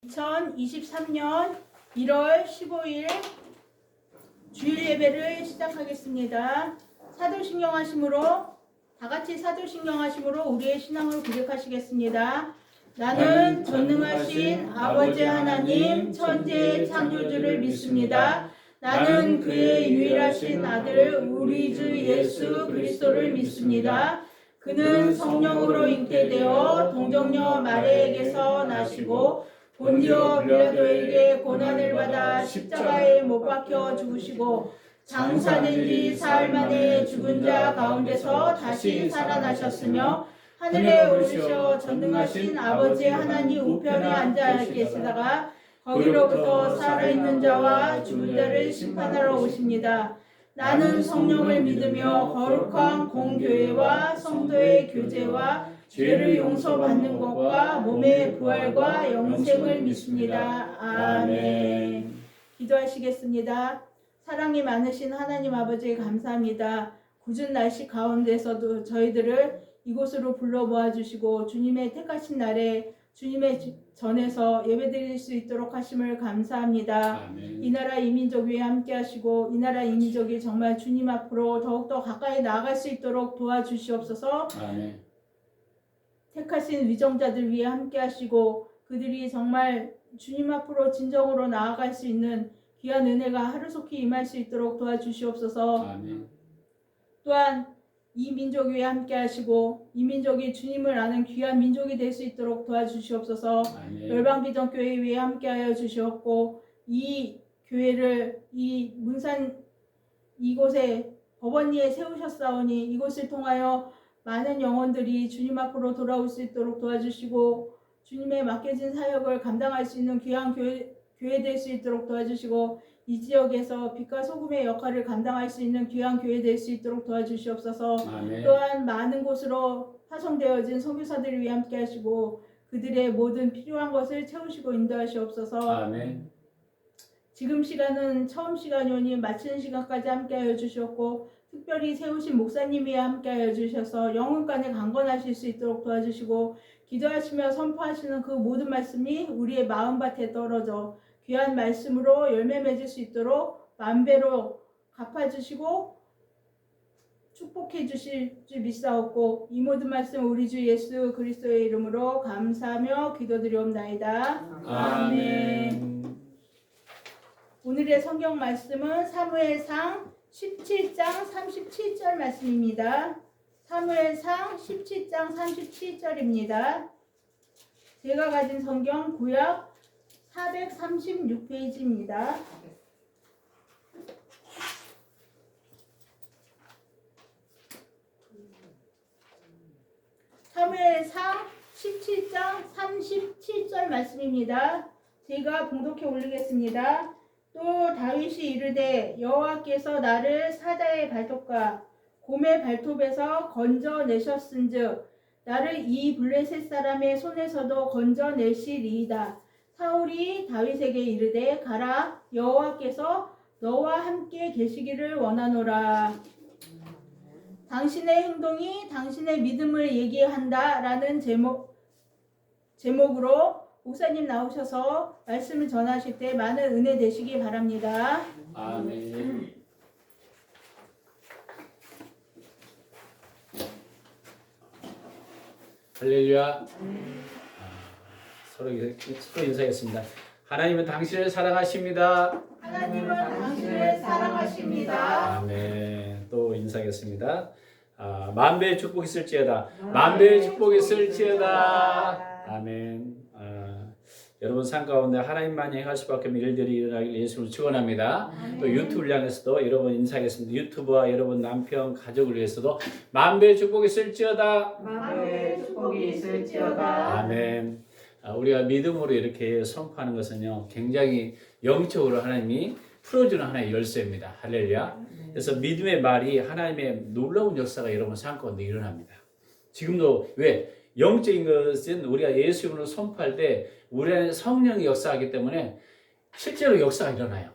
2023년 1월 15일 주일 예배를 시작하겠습니다. 사도신경하심으로 다같이 사도신경하심으로 우리의 신앙을 고백하시겠습니다. 나는 전능하신 아버지 하나님 천지의 창조주를 믿습니다. 나는 그의 유일하신 아들 우리 주 예수 그리스도를 믿습니다. 그는 성령으로 잉태되어 동정녀 마리아에게서 나시고 본디오 빌라도에게 고난을 받아 십자가에 못 박혀 죽으시고 장사된 지 사흘 만에 죽은 자 가운데서 다시 살아나셨으며 하늘에 오르셔 전능하신 아버지 하나님 우편에 앉아 계시다가 거기로부터 살아있는 자와 죽은 자를 심판하러 오십니다. 나는 성령을 믿으며 거룩한 공교회와 성도의 교제와 죄를 용서받는 것과 몸의 부활과 영생을 믿습니다. 아멘. 기도하시겠습니다. 사랑이 많으신 하나님 아버지 감사합니다. 궂은 날씨 가운데서도 저희들을 이곳으로 불러 모아주시고 주님의 택하신 날에 주님의 전에서 예배드릴 수 있도록 하심을 감사합니다. 아멘. 이 나라 이 민족 위에 함께 하시고 이 나라 이 민족이 정말 주님 앞으로 더욱더 가까이 나아갈 수 있도록 도와주시옵소서. 아멘. 택하신 위정자들 위해 함께 하시고 그들이 정말 주님 앞으로 진정으로 나아갈 수 있는 귀한 은혜가 하루속히 임할 수 있도록 도와주시옵소서. 아멘. 또한 이 민족 위에 함께 하시고 이 민족이 주님을 아는 귀한 민족이 될 수 있도록 도와주시옵소서. 아멘. 열방비전교회 위에 함께하여 주시옵고 이 교회를 이 문산 이곳에 법원리에 세우셨사오니 이곳을 통하여 많은 영혼들이 주님 앞으로 돌아올 수 있도록 도와주시고 주님의 맡겨진 사역을 감당할 수 있는 귀한 교회 될 수 있도록 도와주시고 이 지역에서 빛과 소금의 역할을 감당할 수 있는 귀한 교회 될 수 있도록 도와주시옵소서. 아멘. 또한 많은 곳으로 파송되어진 선교사들을 위해 함께 하시고 그들의 모든 필요한 것을 채우시고 인도하시옵소서. 아멘. 지금 시간은 처음 시간이오니 마치는 시간까지 함께하여 주셨고 특별히 세우신 목사님이 함께하여 주셔서 영혼간에 강건하실 수 있도록 도와주시고 기도하시며 선포하시는 그 모든 말씀이 우리의 마음밭에 떨어져 귀한 말씀으로 열매 맺을 수 있도록 만배로 갚아주시고 축복해 주실 줄 믿사옵고 이 모든 말씀 우리 주 예수 그리스도의 이름으로 감사하며 기도드리옵나이다. 아멘. 오늘의 성경 말씀은 사무엘상 17장 37절 말씀입니다. 사무엘상 17장 37절입니다. 제가 가진 성경 구약 436페이지입니다. 사무엘상 17장 37절 말씀입니다. 제가 봉독해 올리겠습니다. 또 다윗이 이르되 여호와께서 나를 사자의 발톱과 곰의 발톱에서 건져내셨은즉 나를 이 블레셋 사람의 손에서도 건져내시리이다. 사울이 다윗에게 이르되 가라 여호와께서 너와 함께 계시기를 원하노라. 당신의 행동이 당신의 믿음을 얘기한다 라는 제목으로 목사님 나오셔서 말씀을 전하실 때 많은 은혜 되시기 바랍니다. 아멘. 할렐루야. 서로 인사하겠습니다. 하나님은 당신을 사랑하십니다. 하나님은 당신을 사랑하십니다. 아멘. 또 인사하겠습니다. 만배의 축복이 있을지어다. 만배의 축복이 있을지어다. 아멘. 여러분 삶 가운데 하나님만이 행할 수밖에 없는 일들이 일어나길 예수를 축원합니다. 또 유튜브를 향해서도 여러분 인사하겠습니다. 유튜브와 여러분 남편 가족을 위해서도 만배의 축복이 있을지어다. 만배의 축복이 있을지어다. 아멘. 우리가 믿음으로 이렇게 선포하는 것은요 굉장히 영적으로 하나님이 풀어주는 하나의 열쇠입니다. 할렐루야. 그래서 믿음의 말이 하나님의 놀라운 역사가 여러분 삶 가운데 일어납니다. 지금도 왜? 영적인 것은 우리가 예수 이름으로 선포할 때 우리 안에 성령이 역사하기 때문에 실제로 역사가 일어나요.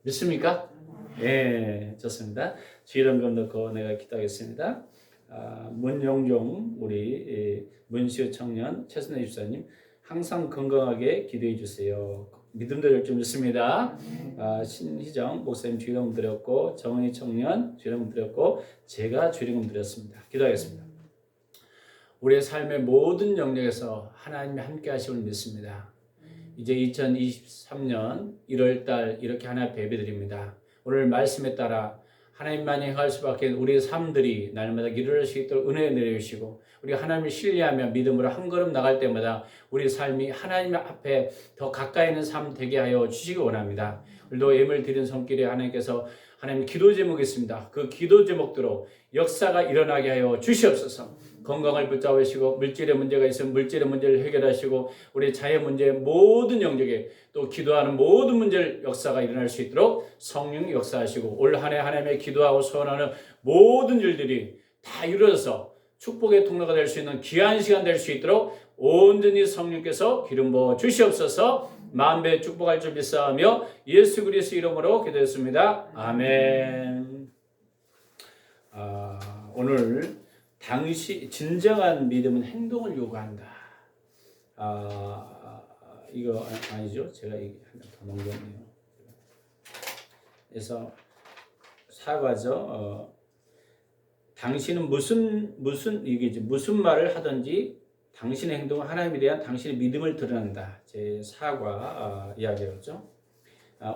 믿습니까? 예, 좋습니다. 주 이름 좀 넣고 내가 기도하겠습니다. 문용종 우리 문시우 청년 최순애 집사님 항상 건강하게 기도해 주세요. 믿음들 좀 있습니다. 신희정 목사님 주일금 드렸고 정은희 청년 주일금 드렸고 제가 주일금 드렸습니다. 기도하겠습니다. 우리의 삶의 모든 영역에서 하나님이 함께 하심을 믿습니다. 이제 2023년 1월달 이렇게 하나 예배드립니다. 오늘 말씀에 따라 하나님만이 행할 수밖에 우리의 삶들이 날마다 일어날 수 있도록 은혜 내려주시고 우리가 하나님을 신뢰하며 믿음으로 한 걸음 나갈 때마다 우리 삶이 하나님 앞에 더 가까이 있는 삶 되게 하여 주시기 원합니다. 오늘도 예물 드린 손길에 하나님께서 하나님 기도 제목이 있습니다. 그 기도 제목대로 역사가 일어나게 하여 주시옵소서. 건강을 붙잡으시고 물질의 문제가 있으면 물질의 문제를 해결하시고 우리 자의 문제 모든 영역에 또 기도하는 모든 문제를 역사가 일어날 수 있도록 성령 역사하시고 올 한 해 하나님의 기도하고 소원하는 모든 일들이 다 이루어져서 축복의 통로가 될 수 있는 귀한 시간 될 수 있도록 온전히 성령께서 기름 부어 주시옵소서. 만배 축복할 줄 믿사하며 예수 그리스도 이름으로 기도했습니다. 아멘. 오늘 진정한 믿음은 행동을 요구한다. 이거 아니죠? 제가 이게 하나 더 넘겼네요. 그래서 사과죠. 당신은 무슨 말을 하든지 당신의 행동은 하나님에 대한 당신의 믿음을 드러낸다. 제 사과 이야기였죠.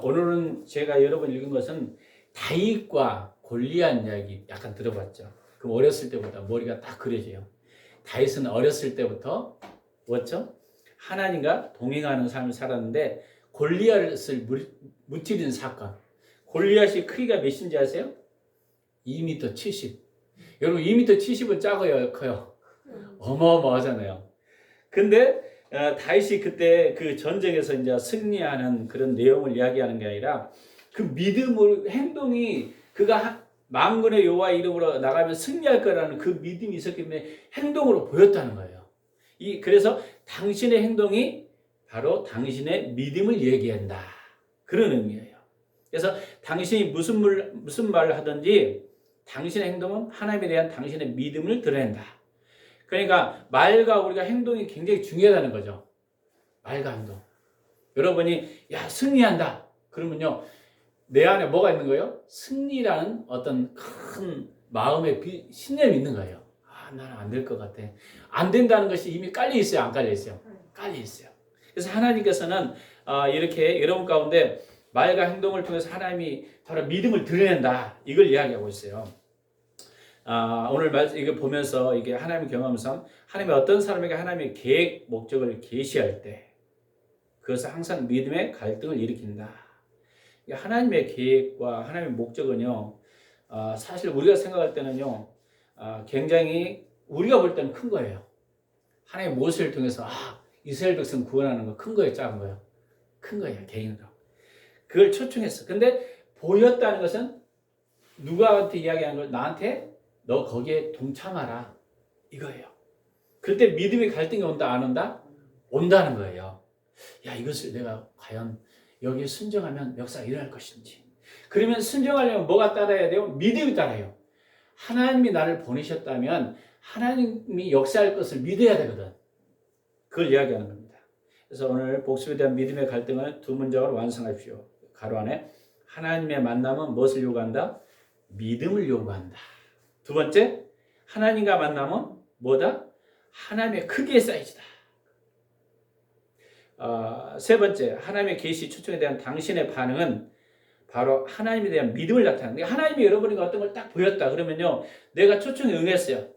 오늘은 제가 여러분 읽은 것은 다윗과 골리앗 이야기 약간 들어봤죠. 그럼 어렸을 때보다 머리가 딱 그려져요. 다윗은 어렸을 때부터 뭐죠? 하나님과 동행하는 삶을 살았는데 골리앗을 무찌른 사건. 골리앗이 크기가 몇인지 아세요? 2m 70. 여러분 2m 70은 작아요, 커요? 어마어마하잖아요. 근데 다윗이 그때 그 전쟁에서 이제 승리하는 그런 내용을 이야기하는 게 아니라 그 믿음으로 행동이 그가 만군의 여호와 이름으로 나가면 승리할 거라는 그 믿음이 있었기 때문에 행동으로 보였다는 거예요. 그래서 당신의 행동이 바로 당신의 믿음을 얘기한다. 그런 의미예요. 그래서 당신이 무슨 말을 하든지 당신의 행동은 하나님에 대한 당신의 믿음을 드러낸다. 그러니까 말과 우리가 행동이 굉장히 중요하다는 거죠. 말과 행동. 여러분이 승리한다. 그러면요. 내 안에 뭐가 있는 거예요? 승리라는 어떤 큰 마음의 신념이 있는 거예요. 나는 안 될 것 같아. 안 된다는 것이 이미 깔려 있어요? 안 깔려 있어요? 깔려 있어요. 그래서 하나님께서는 이렇게 여러분 가운데 말과 행동을 통해서 하나님이 바로 믿음을 드러낸다. 이걸 이야기하고 있어요. 오늘 이거 보면서 이게 하나님 경험상 하나님의 어떤 사람에게 하나님의 계획, 목적을 계시할 때 그것은 항상 믿음의 갈등을 일으킨다. 하나님의 계획과 하나님의 목적은요, 사실 우리가 생각할 때는요, 굉장히 우리가 볼 때는 큰 거예요. 하나님의 모세를 통해서 이스라엘 백성 구원하는 거 큰 거예요, 작은 거예요? 큰 거예요, 개인으로. 그걸 초청했어. 근데 보였다는 것은 누구한테 이야기하는 걸 나한테 너 거기에 동참하라 이거예요. 그때 믿음의 갈등이 온다 안 온다? 온다는 거예요. 이것을 내가 과연 여기에 순종하면 역사가 일어날 것인지. 그러면 순종하려면 뭐가 따라야 돼요? 믿음이 따라요. 하나님이 나를 보내셨다면 하나님이 역사할 것을 믿어야 되거든. 그걸 이야기하는 겁니다. 그래서 오늘 복습에 대한 믿음의 갈등을 두 문장으로 완성하십시오. 가로 안에 하나님의 만남은 무엇을 요구한다? 믿음을 요구한다. 두 번째, 하나님과 만남은 뭐다? 하나님의 크기의 사이즈다. 세 번째, 하나님의 계시 초청에 대한 당신의 반응은 바로 하나님에 대한 믿음을 나타내는. 하나님이 여러분에게 어떤 걸 딱 보였다 그러면요, 내가 초청에 응했어요.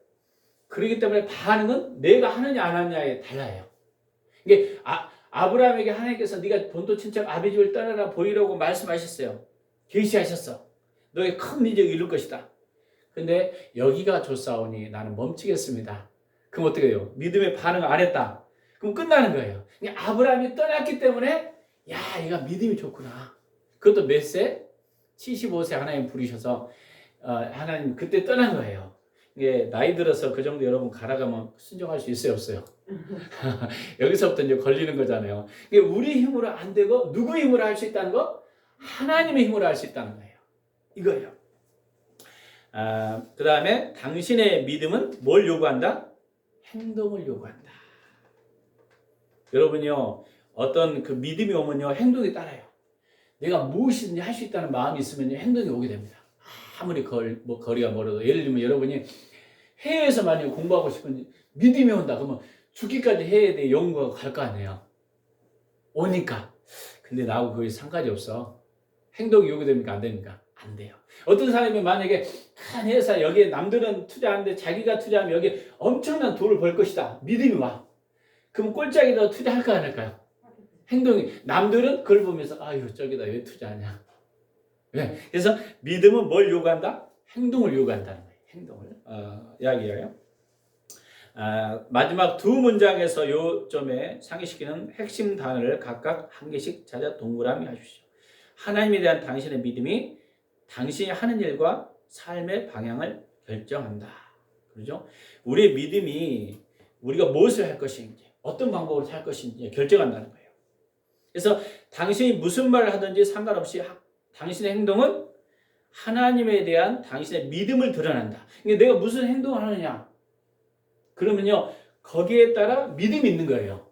그렇기 때문에 반응은 내가 하느냐 안 하느냐에 달라요. 이게 아브라함에게 하나님께서 네가 본토 친척 아비집을 떠나라 보이라고 말씀하셨어요. 계시하셨어. 너의 큰 민족이 이룰 것이다. 근데 여기가 좋사오니 나는 멈추겠습니다. 그럼 어떻게 해요? 믿음의 반응을 안 했다. 그럼 끝나는 거예요. 아브라함이 떠났기 때문에 얘가 믿음이 좋구나. 그것도 몇 세? 75세 하나님 부르셔서 하나님 그때 떠난 거예요. 이게 나이 들어서 그 정도 여러분 가라가면 순종할 수 있어요, 없어요? 여기서부터 이제 걸리는 거잖아요. 이게 우리 힘으로 안 되고 누구 힘으로 할 수 있다는 거? 하나님의 힘으로 할 수 있다는 거예요. 이거예요. 그 다음에 당신의 믿음은 뭘 요구한다? 행동을 요구한다. 여러분요, 어떤 그 믿음이 오면요, 행동이 따라요. 내가 무엇이든지 할 수 있다는 마음이 있으면 행동이 오게 됩니다. 아무리 거리가 멀어도. 예를 들면 여러분이 해외에서 만약에 공부하고 싶은 믿음이 온다. 그러면 죽기까지 해외에 연구하고 갈 거 아니에요. 오니까. 근데 나하고 거의 상관이 없어. 행동이 요구됩니까? 안 됩니까? 안 돼요. 어떤 사람이 만약에 큰 회사, 여기에 남들은 투자하는데 자기가 투자하면 여기 엄청난 돈을 벌 것이다. 믿음이 와. 그럼 꼴짝이라도 투자할까 안 할까요? 행동이. 남들은 그걸 보면서 아유 저기다 왜 투자하냐. 왜? 그래서 믿음은 뭘 요구한다? 행동을 요구한다는 거예요. 행동을. 이야기해요. 마지막 두 문장에서 요점에 상기시키는 핵심 단어를 각각 한 개씩 찾아 동그라미 하십시오. 하나님에 대한 당신의 믿음이 당신이 하는 일과 삶의 방향을 결정한다. 그렇죠? 우리의 믿음이 우리가 무엇을 할 것인지, 어떤 방법으로 살 것인지 결정한다는 거예요. 그래서 당신이 무슨 말을 하든지 상관없이 당신의 행동은 하나님에 대한 당신의 믿음을 드러난다. 그러니까 내가 무슨 행동을 하느냐? 그러면요, 거기에 따라 믿음이 있는 거예요.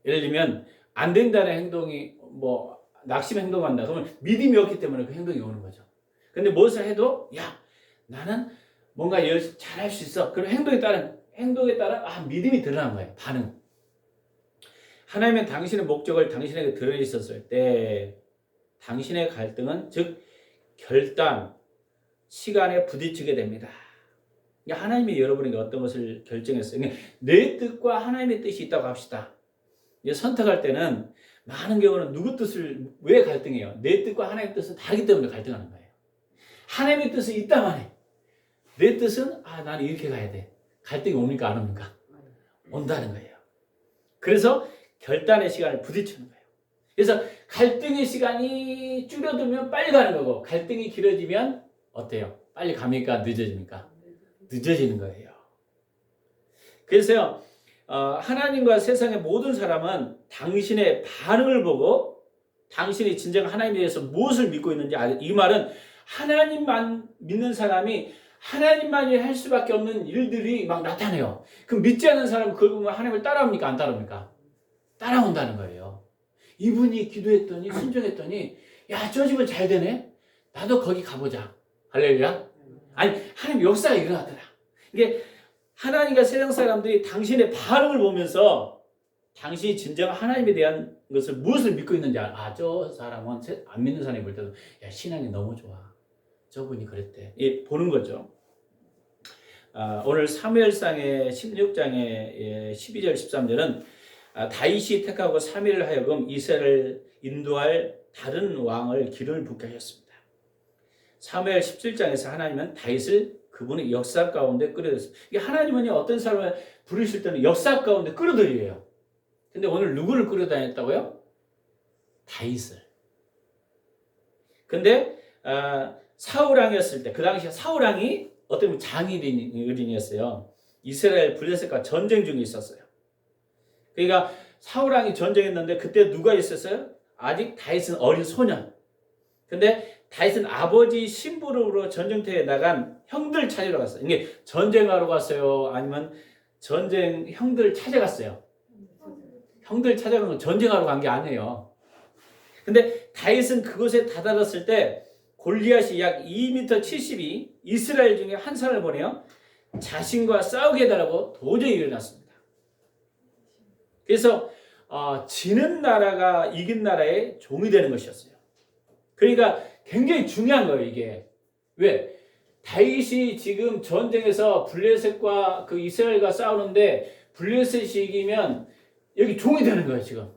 예를 들면 안 된다는 행동이 낙심 행동한다. 그러면 믿음이 없기 때문에 그 행동이 오는 거죠. 근데 무엇을 해도 나는 뭔가 잘할 수 있어. 그럼 행동에 따라 믿음이 드러난 거예요. 반응. 하나님은 당신의 목적을 당신에게 드러내셨을 때 당신의 갈등은 즉 결단, 시간에 부딪히게 됩니다. 하나님이 여러분에게 어떤 것을 결정했어요. 내 뜻과 하나님의 뜻이 있다고 합시다. 선택할 때는 많은 경우는 누구 뜻을 왜 갈등해요? 내 뜻과 하나님의 뜻은 다르기 때문에 갈등하는 거예요. 하나님의 뜻은 있다만 해. 내 뜻은 나는 이렇게 가야 돼. 갈등이 옵니까 안 옵니까? 온다는 거예요. 그래서 결단의 시간을 부딪히는 거예요. 그래서 갈등의 시간이 줄어들면 빨리 가는 거고 갈등이 길어지면 어때요? 빨리 갑니까? 늦어집니까? 늦어지는 거예요. 그래서 하나님과 세상의 모든 사람은 당신의 반응을 보고 당신이 진정 하나님에 대해서 무엇을 믿고 있는지 이 말은 하나님만 믿는 사람이 하나님만이 할 수밖에 없는 일들이 막 나타나요. 그럼 믿지 않는 사람은 그걸 보면 하나님을 따라옵니까? 안 따라옵니까? 따라온다는 거예요. 이분이 기도했더니 순종했더니 저 집은 잘 되네. 나도 거기 가보자. 할렐루야. 아니 하나님 역사가 일어나더라. 이게 하나님과 세상 사람들이 당신의 반응을 보면서 당신이 진정 하나님에 대한 것을 무엇을 믿고 있는지 저 사람은 안 믿는 사람이 볼 때도 신앙이 너무 좋아. 저분이 그랬대. 보는 거죠. 오늘 사무엘상의 16장의 12절 13절은 다윗이 택하고 사무엘을 하여금 이스라엘을 인도할 다른 왕을 기름을 붓게 하셨습니다. 사무엘 17장에서 하나님은 다윗을 그분의 역사 가운데 끌어들였습니다. 하나님은 어떤 사람을 부르실 때는 역사 가운데 끌어들여요. 근데 오늘 누구를 끌어다녔다고요? 다윗을. 근데 사울왕이었을 때, 그 당시에 사울왕이 어떻게 보면 장인이었어요. 이스라엘 블레셋과 전쟁 중에 있었어요. 그러니까 사울왕이 전쟁했는데 그때 누가 있었어요? 아직 다윗은 어린 소년. 근데 다윗은 아버지 심부름으로 전쟁터에 나간 형들 찾으러 갔어요. 이게 전쟁하러 갔어요? 아니면 전쟁 형들 찾아갔어요? 형들 찾아간 건 전쟁하러 간 게 아니에요. 근데 다윗은 그곳에 다다랐을 때 골리앗이 약 2m 72 이스라엘 중에 한 사람을 보내요. 자신과 싸우게 해달라고 도저히 일어났습니다. 그래서 지는 나라가 이긴 나라의 종이 되는 것이었어요. 그러니까 굉장히 중요한 거예요, 이게. 왜? 다윗이 지금 전쟁에서 블레셋과 그 이스라엘과 싸우는데 블레셋이 이기면 여기 종이 되는 거예요, 지금.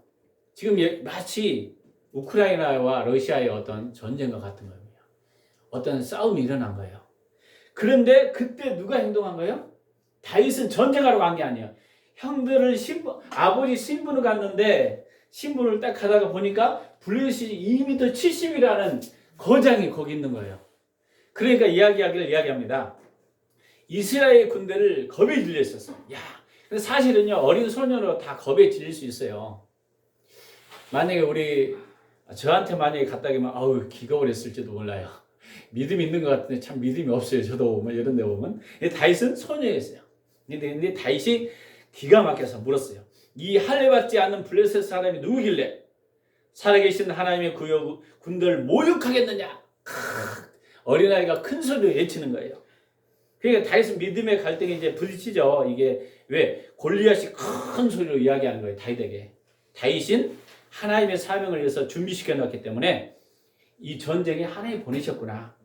지금 마치 우크라이나와 러시아의 어떤 전쟁과 같은 겁니다. 어떤 싸움이 일어난 거예요. 그런데 그때 누가 행동한 거예요? 다윗은 전쟁하러 간 게 아니에요. 형들을 아버지 신분을 갔는데 신분을 딱 가다가 보니까 블레셋이 2m 70이라는 거장이 거기 있는 거예요. 그러니까 이야기합니다. 이스라엘 군대를 겁에 질려 있었어요. 근데 사실은요, 어린 소년으로 다 겁에 질릴 수 있어요. 만약에 저한테 만약에 갔다 오면 기겁을 했을지도 몰라요. 믿음이 있는 것 같은데 참 믿음이 없어요. 저도 보면 이런 데 보면. 다윗은 소녀였어요. 근데 다윗이 기가 막혀서 물었어요. 이 할례받지 않는 블레셋 사람이 누구길래 살아계신 하나님의 군대를 모욕하겠느냐. 어린아이가 큰 소리로 외치는 거예요. 그러니까 다윗은 믿음의 갈등이 이제 부딪히죠. 이게 왜 골리앗이 큰 소리로 이야기하는 거예요. 다윗에게. 다윗은 하나님의 사명을 위해서 준비시켜 놨기 때문에 이 전쟁에 하나님이 보내셨구나.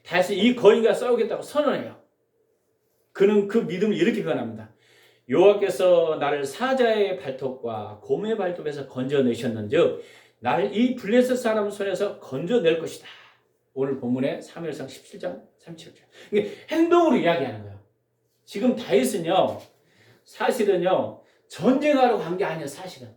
다윗은 이 거인과 싸우겠다고 선언해요. 그는 그 믿음을 이렇게 표현합니다. 여호와께서 나를 사자의 발톱과 곰의 발톱에서 건져내셨는즉 나를 이 블레셋 사람 손에서 건져낼 것이다. 오늘 본문에 사무엘상 17장 37절. 이게 행동으로 이야기하는 거예요. 지금 다윗은요, 사실은요, 전쟁하러 간 게 아니에요, 사실은.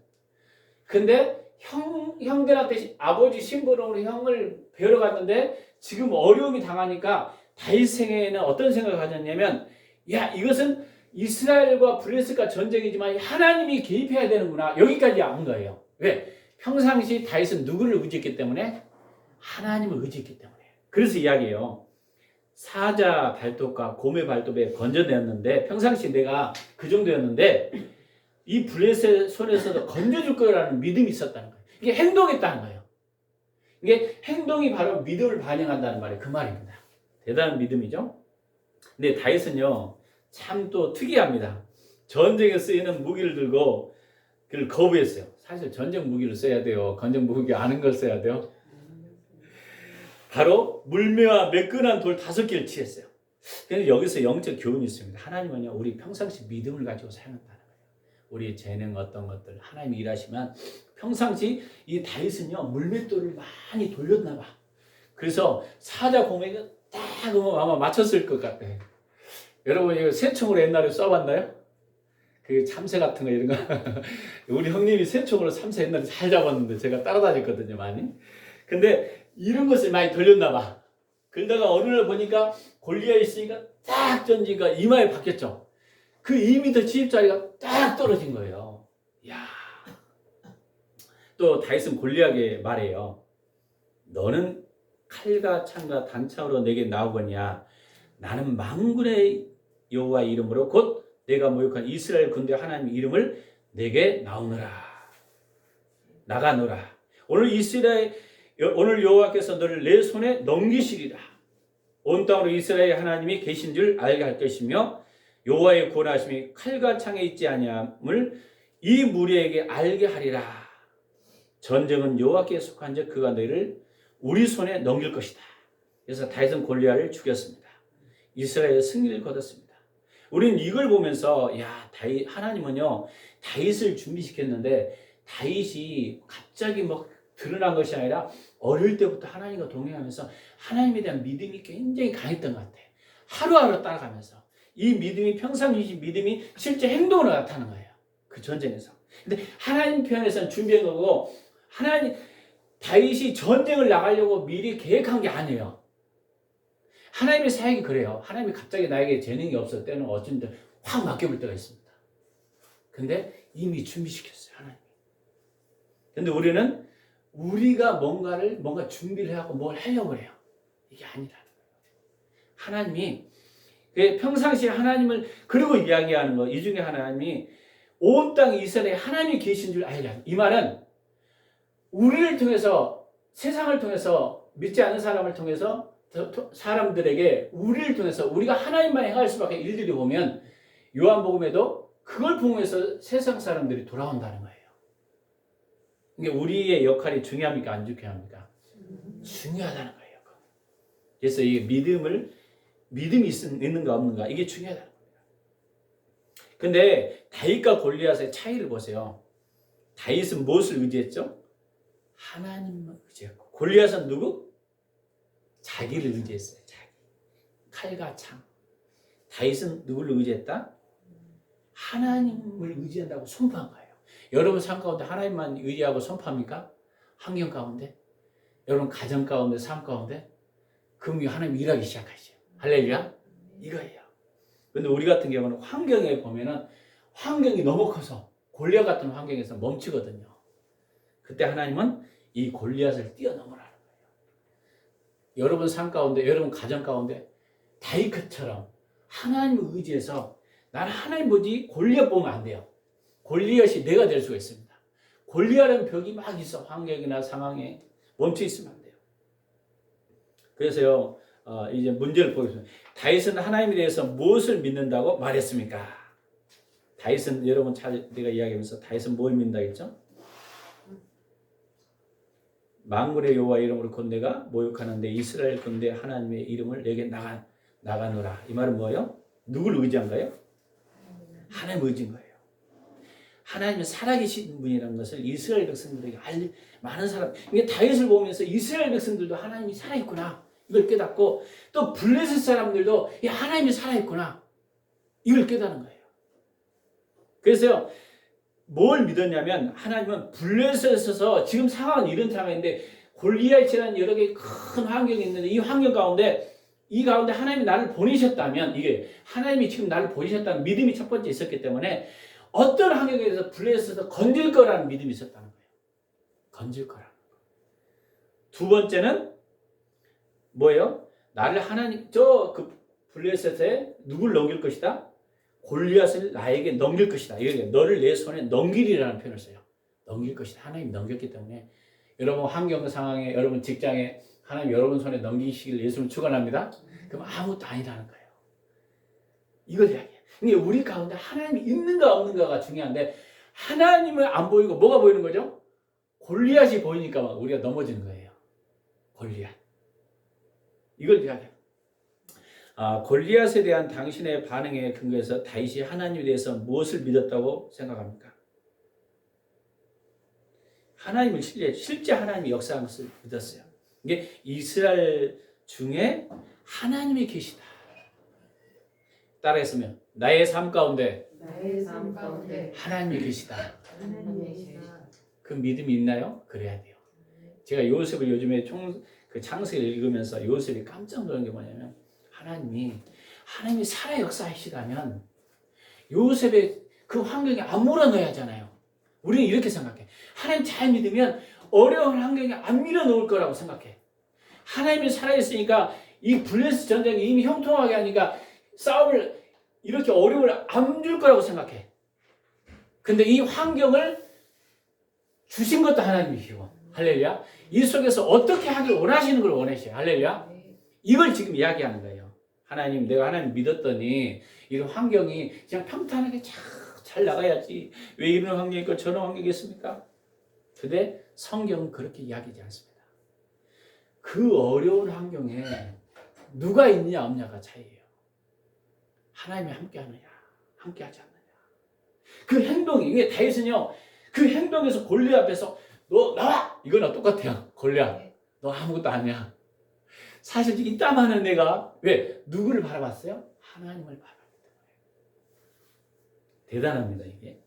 근데 형들한테 아버지 심부름으로 형을 뵈러 갔는데 지금 어려움이 당하니까 다윗 생애에는 어떤 생각을 가졌냐면, 야, 이것은 이스라엘과 블레셋과 전쟁이지만 하나님이 개입해야 되는구나. 여기까지 온 거예요. 왜? 평상시 다윗은 누구를 의지했기 때문에? 하나님을 의지했기 때문에. 그래서 이야기해요. 사자 발톱과 곰의 발톱에 건져내었는데 평상시 내가 그 정도였는데 이 블레셋 손에서도 건져줄 거라는 믿음이 있었다는 거예요. 이게 행동했다는 거예요. 이게 행동이 바로 믿음을 반영한다는 말이에요. 그 말입니다. 대단한 믿음이죠. 근데 다윗은요, 참 또 특이합니다. 전쟁에 쓰이는 무기를 들고 그걸 거부했어요. 사실 전쟁 무기를 써야 돼요. 건전 무기 아는 걸 써야 돼요. 바로 물매와 매끈한 돌 5개를 취했어요. 그래서 여기서 영적 교훈이 있습니다. 하나님은요, 우리 평상시 믿음을 가지고 사용한다는 거예요. 우리 재능 어떤 것들 하나님이 일하시면 평상시 이 다윗은요, 물맷돌을 많이 돌렸나 봐. 그래서 사자 곰에게 딱 아마 맞췄을 것 같아요. 여러분 이거 새총으로 옛날에 쏴봤나요? 그 참새 같은 거 이런 거. 우리 형님이 새총으로 참새 옛날에 잘 잡았는데 제가 따라다녔거든요, 많이. 근데 이런 것을 많이 돌렸나 봐. 그러다가 어느 날 보니까 골리앗이 있으니까 딱 던지니까 이마에 박혔죠. 그 2m 70짜리가 딱 떨어진 거예요. 야. 또 다윗은 골리앗에게 말해요. 너는 칼과 창과 단창으로 내게 나오거냐. 나는 만군의 여호와 이름으로 곧 내가 모욕한 이스라엘 군대 하나님 이름을 내게 나가노라. 오늘 여호와께서 너를 내 손에 넘기시리라. 온 땅으로 이스라엘 하나님이 계신 줄 알게 할 것이며 여호와의 구원하심이 칼과 창에 있지 아니함을 이 무리에게 알게 하리라. 전쟁은 여호와께 속한즉 그가 너희를 우리 손에 넘길 것이다. 그래서 다윗은 골리앗을 죽였습니다. 이스라엘의 승리를 거뒀습니다. 우리는 이걸 보면서 하나님은요, 다윗을 준비시켰는데 다윗이 갑자기 뭐 드러난 것이 아니라 어릴 때부터 하나님과 동행하면서 하나님에 대한 믿음이 굉장히 강했던 것 같아요. 하루하루 따라가면서 이 믿음이 평상시 믿음이 실제 행동으로 나타나는 거예요. 그 전쟁에서. 근데 하나님 편에서는 준비한 거고 다윗이 전쟁을 나가려고 미리 계획한 게 아니에요. 하나님의 사역이 그래요. 하나님이 갑자기 나에게 재능이 없을 때는 어쩐 때 확 맡겨볼 때가 있습니다. 근데 이미 준비시켰어요, 하나님이. 근데 우리는 우리가 뭔가 준비를 하고 뭘 하려고 해요. 이게 아니라는 거예요. 하나님이 평상시에 하나님을 그리고 이야기하는 거, 이 중에 하나님이 온 땅 이스라엘에 하나님이 계신 줄 알라. 이 말은 우리를 통해서, 세상을 통해서, 믿지 않는 사람을 통해서 사람들에게 우리를 통해서 우리가 하나님만 행할 수밖에 일들이 보면 요한복음에도 그걸 통해서 세상 사람들이 돌아온다는 거예요. 이게 우리의 역할이 중요합니까? 안 중요합니까? 중요하다는 거예요. 그래서 이 믿음이 있는가 없는가 이게 중요하다는 거예요. 근데 다윗과 골리앗의 차이를 보세요. 다윗은 무엇을 의지했죠? 하나님을 의지했고 골리앗은 누구? 자기를 의지했어요. 자기. 칼과 창. 다윗은 누구를 의지했다? 하나님을 의지한다고 선포한 거예요. 여러분 삶 가운데 하나님만 의지하고 선포합니까? 환경 가운데? 여러분 가정 가운데, 삶 가운데? 그럼 하나님 일하기 시작하죠. 할렐루야? 이거예요. 근데 우리 같은 경우는 환경에 보면은 환경이 너무 커서 골리앗 같은 환경에서 멈추거든요. 그때 하나님은 이 골리앗을 뛰어넘으라는 거예요. 여러분 삶 가운데, 여러분 가정 가운데 다윗처럼 하나님을 의지해서 나는 하나님 보지 골리앗 보면 안 돼요. 골리앗이 내가 될 수가 있습니다. 골리앗은 벽이 막 있어. 환경이나 상황에 멈춰 있으면 안 돼요. 그래서요, 이제 문제를 보겠습니다. 다윗은 하나님에 대해서 무엇을 믿는다고 말했습니까? 다윗은 여러분 내가 이야기하면서 다윗은 뭘 믿는다 했죠? 만군의 여호와 이름으로 곧 내가 모욕하는데 이스라엘 군대 하나님의 이름을 내게 나가노라. 이 말은 뭐예요? 누굴 의지한가요? 하나님 의지인 거예요. 하나님은 살아계신 분이라는 것을 이스라엘 백성들에게 많은 사람, 이게 다윗을 보면서 이스라엘 백성들도 하나님이 살아있구나 이걸 깨닫고, 또 블레셋 사람들도 하나님이 살아있구나 이걸 깨닫는 거예요. 그래서요, 뭘 믿었냐면 하나님은 블레셋에서 지금 상황은 이런 상황인데 골리앗이라는 여러 개의 큰 환경이 있는데 이 환경 가운데 하나님이 나를 보내셨다면, 이게 하나님이 지금 나를 보내셨다는 믿음이 첫 번째 있었기 때문에 어떤 환경에 대해서 블레셋에서 건질 거라는 믿음이 있었다는 거예요. 건질 거라는 거. 두 번째는 뭐예요? 나를 하나님 그 블레셋에 누굴 넘길 것이다? 골리앗을 나에게 넘길 것이다. 이게 너를 내 손에 넘기리라는 표현을 써요. 넘길 것이다. 하나님 넘겼기 때문에 여러분 환경 상황에, 여러분 직장에 하나님 여러분 손에 넘기시길 예수는 축원합니다. 그럼 아무것도 아니라는 거예요. 이걸 이야기해요. 이게 우리 가운데 하나님이 있는가 없는가가 중요한데 하나님은 안 보이고 뭐가 보이는 거죠? 골리앗이 보이니까 우리가 넘어지는 거예요. 골리앗. 이걸 이야기해요. 골리앗에 대한 당신의 반응에 근거해서 다윗이 하나님에 대해서 무엇을 믿었다고 생각합니까? 하나님을 실제 하나님이 역사한 것을 믿었어요. 이게 이스라엘 중에 하나님이 계시다. 따라했으면 나의 삶 가운데 하나님이 계시다. 그 믿음이 있나요? 그래야 돼요. 제가 요셉을 요즘에 창세기를 읽으면서 요셉이 깜짝 놀란 게 뭐냐면 하나님이 살아 역사하시다면 요셉의 그 환경에 안 몰아넣어야 하잖아요. 우리는 이렇게 생각해. 하나님 잘 믿으면 어려운 환경에 안 밀어넣을 거라고 생각해. 하나님이 살아있으니까 이 블레셋 전쟁이 이미 형통하게 하니까 싸움을 이렇게 어려움을 안 줄 거라고 생각해. 근데 이 환경을 주신 것도 하나님이시고, 할렐루야. 이 속에서 어떻게 하길 원하시는 걸 원하셔요. 할렐루야. 이걸 지금 이야기하는 거예요. 하나님, 내가 하나님 믿었더니 이런 환경이 그냥 평탄하게 잘 나가야지. 왜 이런 환경이 있고 저런 환경이 있습니까? 근데 성경은 그렇게 이야기하지 않습니다. 그 어려운 환경에 누가 있느냐 없냐가 차이예요. 하나님이 함께하느냐, 함께하지 않느냐. 그 행동이, 이게 다윗은요, 그 행동에서 골리앗 앞에서 너 나와! 이거랑 똑같아요. 골리앗, 너 아무것도 아니야. 사실 이따만한 내가 왜 누구를 바라봤어요? 하나님을 바라봤기 때문에. 대단합니다 이게.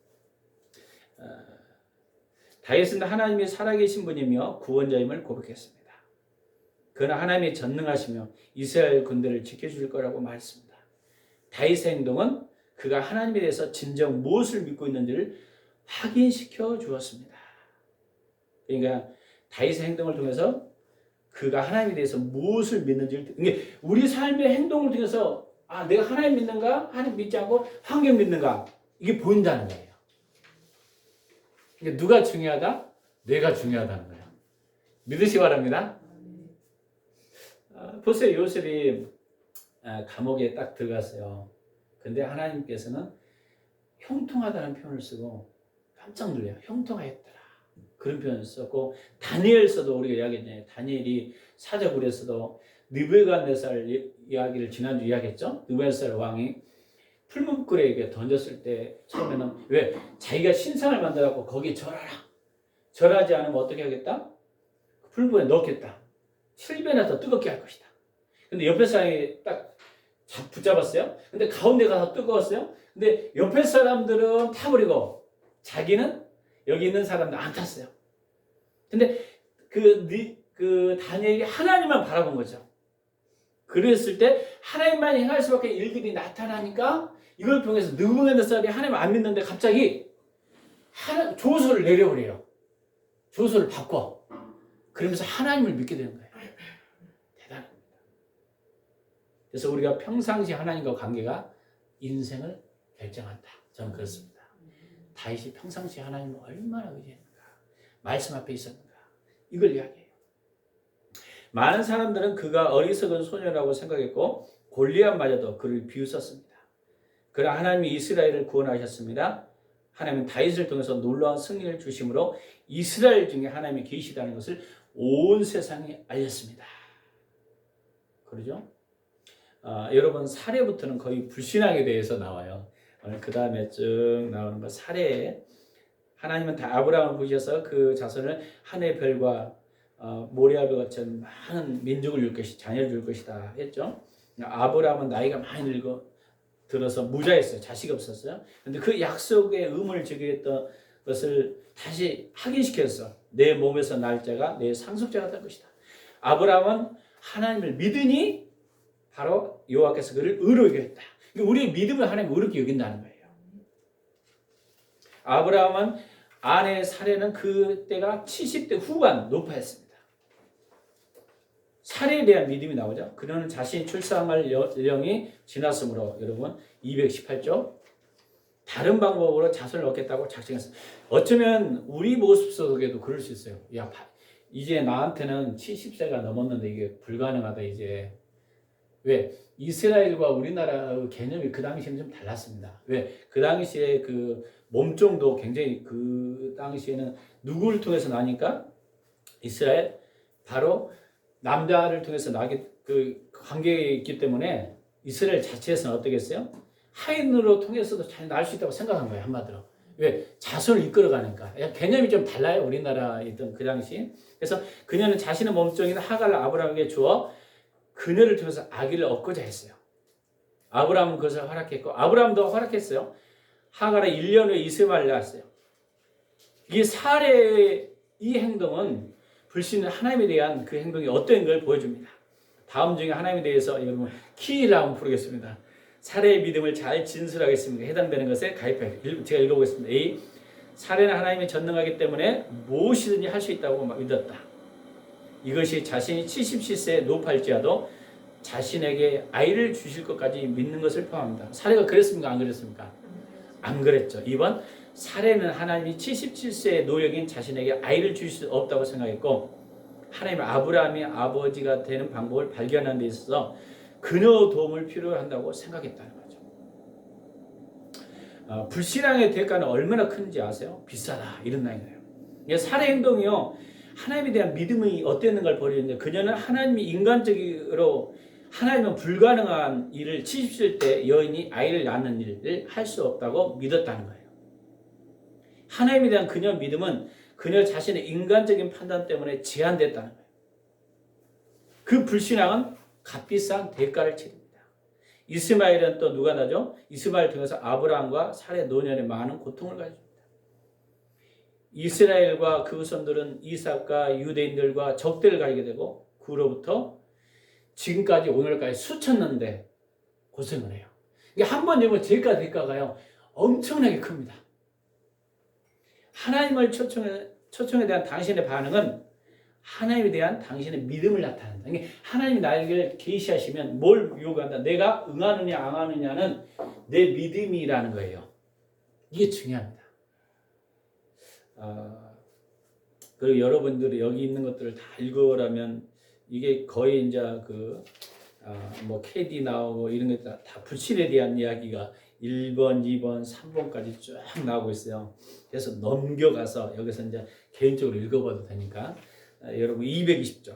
다윗은 하나님이 살아계신 분이며 구원자임을 고백했습니다. 그러나 하나님이 전능하시며 이스라엘 군대를 지켜줄 거라고 말했습니다. 다윗의 행동은 그가 하나님에 대해서 진정 무엇을 믿고 있는지를 확인시켜 주었습니다. 그러니까 다윗의 행동을 통해서 그가 하나님에 대해서 무엇을 믿는지를, 우리 삶의 행동을 통해서 내가 하나님 믿는가? 하나님 믿지 않고 환경 믿는가? 이게 보인다는 거예요. 그러니까 누가 중요하다? 내가 중요하다는 거예요. 믿으시기 바랍니다. 보세요. 요셉이 감옥에 딱 들어갔어요. 근데 하나님께서는 형통하다는 표현을 쓰고 깜짝 놀래요. 형통하였더라. 그런 표현을 썼고, 다니엘서도 우리가 이야기했잖아요. 다니엘이 사자굴에서도 느부갓네살 이야기를 지난주 이야기했죠. 느부갓네살 왕이 풀문불에 던졌을 때 처음에는 왜 자기가 신상을 만들어갖고 거기에 절하라. 절하지 않으면 어떻게 하겠다? 풀문에 넣겠다. 7배나 더 뜨겁게 할 것이다. 근데 옆에 사람이 딱 붙잡았어요. 근데 가운데가 더 뜨거웠어요. 근데 옆에 사람들은 타버리고 자기는 여기 있는 사람들 안 탔어요. 근데 그 다니엘이 하나님만 바라본 거죠. 그랬을 때 하나님만 행할 수밖에 일들이 나타나니까 이걸 통해서 느부갓네살이 하나님 안 믿는데 갑자기 조서를 내려버려요. 조서를 바꿔. 그러면서 하나님을 믿게 되는 거예요. 대단합니다. 그래서 우리가 평상시 하나님과 관계가 인생을 결정한다. 저는 그렇습니다. 다윗이 평상시 하나님을 얼마나 의지했는가, 말씀 앞에 있었는가, 이걸 이야기해요. 많은 사람들은 그가 어리석은 소녀라고 생각했고 골리앗마저도 그를 비웃었습니다. 그러나 하나님이 이스라엘을 구원하셨습니다. 하나님은 다윗을 통해서 놀라운 승리를 주심으로 이스라엘 중에 하나님이 계시다는 것을 온 세상에 알렸습니다. 그러죠? 여러분, 사례부터는 거의 불신앙에 대해서 나와요. 그 다음에 쭉 나오는 거, 사례. 하나님은 다 아브라함을 부르셔서 그 자손을 하늘의 별과 모리아별 같은 많은 민족을 줄 것이, 자녀를 줄 것이다 했죠. 아브라함은 나이가 많이 들어서 무자였어요. 자식이 없었어요. 그런데 그 약속의 의무를 지키겠던 것을 다시 확인시켰어. 내 몸에서 날 자가 내 상속자가 될 것이다. 아브라함은 하나님을 믿으니 바로 여호와께서 그를 의롭게 했다. 우리의 믿음을 하나님 의롭게 여긴다는 거예요. 아브라함은 아내 사례는 그때가 70대 후반 노파였습니다. 사례에 대한 믿음이 나오죠. 그녀는 자신이 출산할 연령이 지났으므로, 여러분 218조, 다른 방법으로 자손을 얻겠다고 작정했어요. 어쩌면 우리 모습 속에도 그럴 수 있어요. 야, 이제 나한테는 70세가 넘었는데 이게 불가능하다 이제. 왜? 이스라엘과 우리나라의 개념이 그 당시에는 좀 달랐습니다. 왜? 그 당시에 그 몸종도 굉장히, 그 당시에는 누구를 통해서 나니까? 이스라엘, 바로 남자를 통해서 나게 그 관계에 있기 때문에 이스라엘 자체에서는 어떻겠어요? 하인으로 통해서도 잘 날 수 있다고 생각한 거예요, 한마디로. 왜? 자손을 이끌어가니까. 개념이 좀 달라요, 우리나라에 있던 그 당시. 그래서 그녀는 자신의 몸종인 하갈을 아브라함에게 주어 그녀를 통해서 아기를 얻고자 했어요. 아브라함은 그것을 허락했고, 아브라함도 허락했어요. 하갈은 1년 후에 이스마엘을 낳았어요. 이 사례의 이 행동은 불신은 하나님에 대한 그 행동이 어떤 걸 보여줍니다. 다음 중에 하나님에 대해서 여러분 키를 한번 부르겠습니다. 사례의 믿음을 잘 진술하겠습니다. 해당되는 것에 가입해요. 제가 읽어보겠습니다. A. 사례는 하나님이 전능하기 때문에 무엇이든지 할 수 있다고 믿었다. 이것이 자신이 77세에 노팔지라도 자신에게 아이를 주실 것까지 믿는 것을 포함합니다. 사례가 그랬습니까? 안 그랬습니까? 안 그랬죠. 2번, 사례는 하나님이 77세의 노역인 자신에게 아이를 주실 수 없다고 생각했고, 하나님은 아브라함이 아버지가 되는 방법을 발견하는 데 있어서 그녀 도움을 필요한다고 생각했다는 거죠. 불신앙의 대가는 얼마나 큰지 아세요? 비싸다, 이런 말이에요. 사례 행동이요, 하나님에 대한 믿음이 어땠는가를 보여주는데, 그녀는 하나님이 인간적으로, 하나님은 불가능한 일을 70세 여인이 아이를 낳는 일을 할 수 없다고 믿었다는 거예요. 하나님에 대한 그녀 믿음은 그녀 자신의 인간적인 판단 때문에 제한됐다는 거예요. 그 불신앙은 값비싼 대가를 치릅니다. 이스마엘은 또 누가 나죠? 이스마엘을 통해서 아브라함과 사례 노년에 많은 고통을 가집니다. 이스라엘과 그 후손들은 이삭과 유대인들과 적대를 가지게 되고, 그로부터 지금까지 오늘까지 수천 년대 고생을 해요. 이게 한 번 되면 대가가요 엄청나게 큽니다. 하나님을 초청에 대한 당신의 반응은 하나님에 대한 당신의 믿음을 나타낸다. 하나님이 나에게 계시하시면 뭘 요구한다. 내가 응하느냐 안 하느냐는 내 믿음이라는 거예요. 이게 중요합니다. 그리고 여러분들이 여기 있는 것들을 다 읽으라면 이게 거의 이제 뭐 KD 나오고 이런 게 다 불신에 대한 이야기가 1번, 2번, 3번까지 쭉 나오고 있어요. 그래서 넘겨가서 여기서 이제 개인적으로 읽어봐도 되니까. 여러분 220조.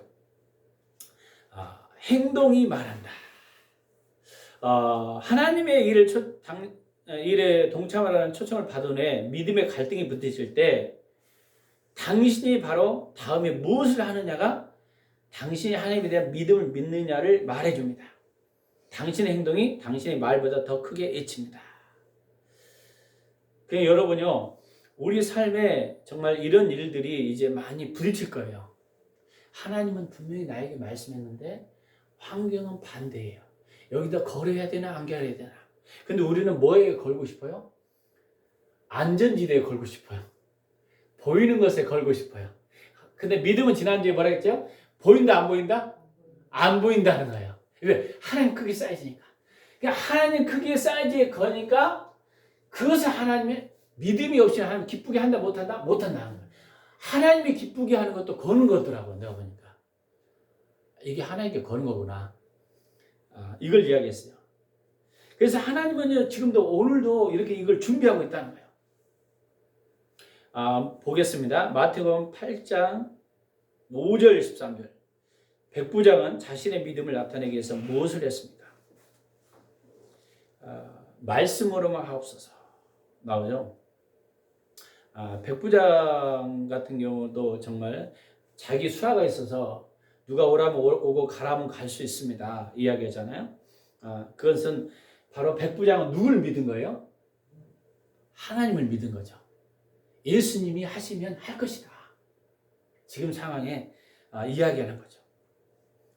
행동이 말한다. 하나님의 일에 동참하라는 초청을 받은 후에 믿음의 갈등이 붙으실 때 당신이 바로 다음에 무엇을 하느냐가 당신이 하나님에 대한 믿음을 믿느냐를 말해줍니다. 당신의 행동이 당신의 말보다 더 크게 애칩니다. 그러니까 여러분요, 우리 삶에 정말 이런 일들이 이제 많이 부딪힐 거예요. 하나님은 분명히 나에게 말씀했는데 환경은 반대예요. 여기다 걸어야 되나 안 걸어야 되나. 근데 우리는 뭐에 걸고 싶어요? 안전지대에 걸고 싶어요. 보이는 것에 걸고 싶어요. 근데 믿음은 지난주에 뭐라 했죠? 보인다 안 보인다? 안 보인다는 거예요. 왜? 하나님 크기 사이즈니까. 그러니까 하나님 크기의 사이즈에 거니까 그것을 하나님의 믿음이 없이 하나님 기쁘게 한다 못한다? 못한다는 거예요. 하나님이 기쁘게 하는 것도 거는 거더라고 내가 보니까. 이게 하나님께 거는 거구나. 이걸 이야기했어요. 그래서 하나님은 지금도 오늘도 이렇게 이걸 준비하고 있다는 거예요. 보겠습니다. 마태복음 8장 5절 13절. 백부장은 자신의 믿음을 나타내기 위해서 무엇을 했습니까? 말씀으로만 하옵소서 나오죠. 백부장 같은 경우도 정말 자기 수하가 있어서 누가 오라면 오고 가라면 갈 수 있습니다. 이야기하잖아요. 그것은 바로 백부장은 누구를 믿은 거예요? 하나님을 믿은 거죠. 예수님이 하시면 할 것이다. 지금 상황에 이야기하는 거죠.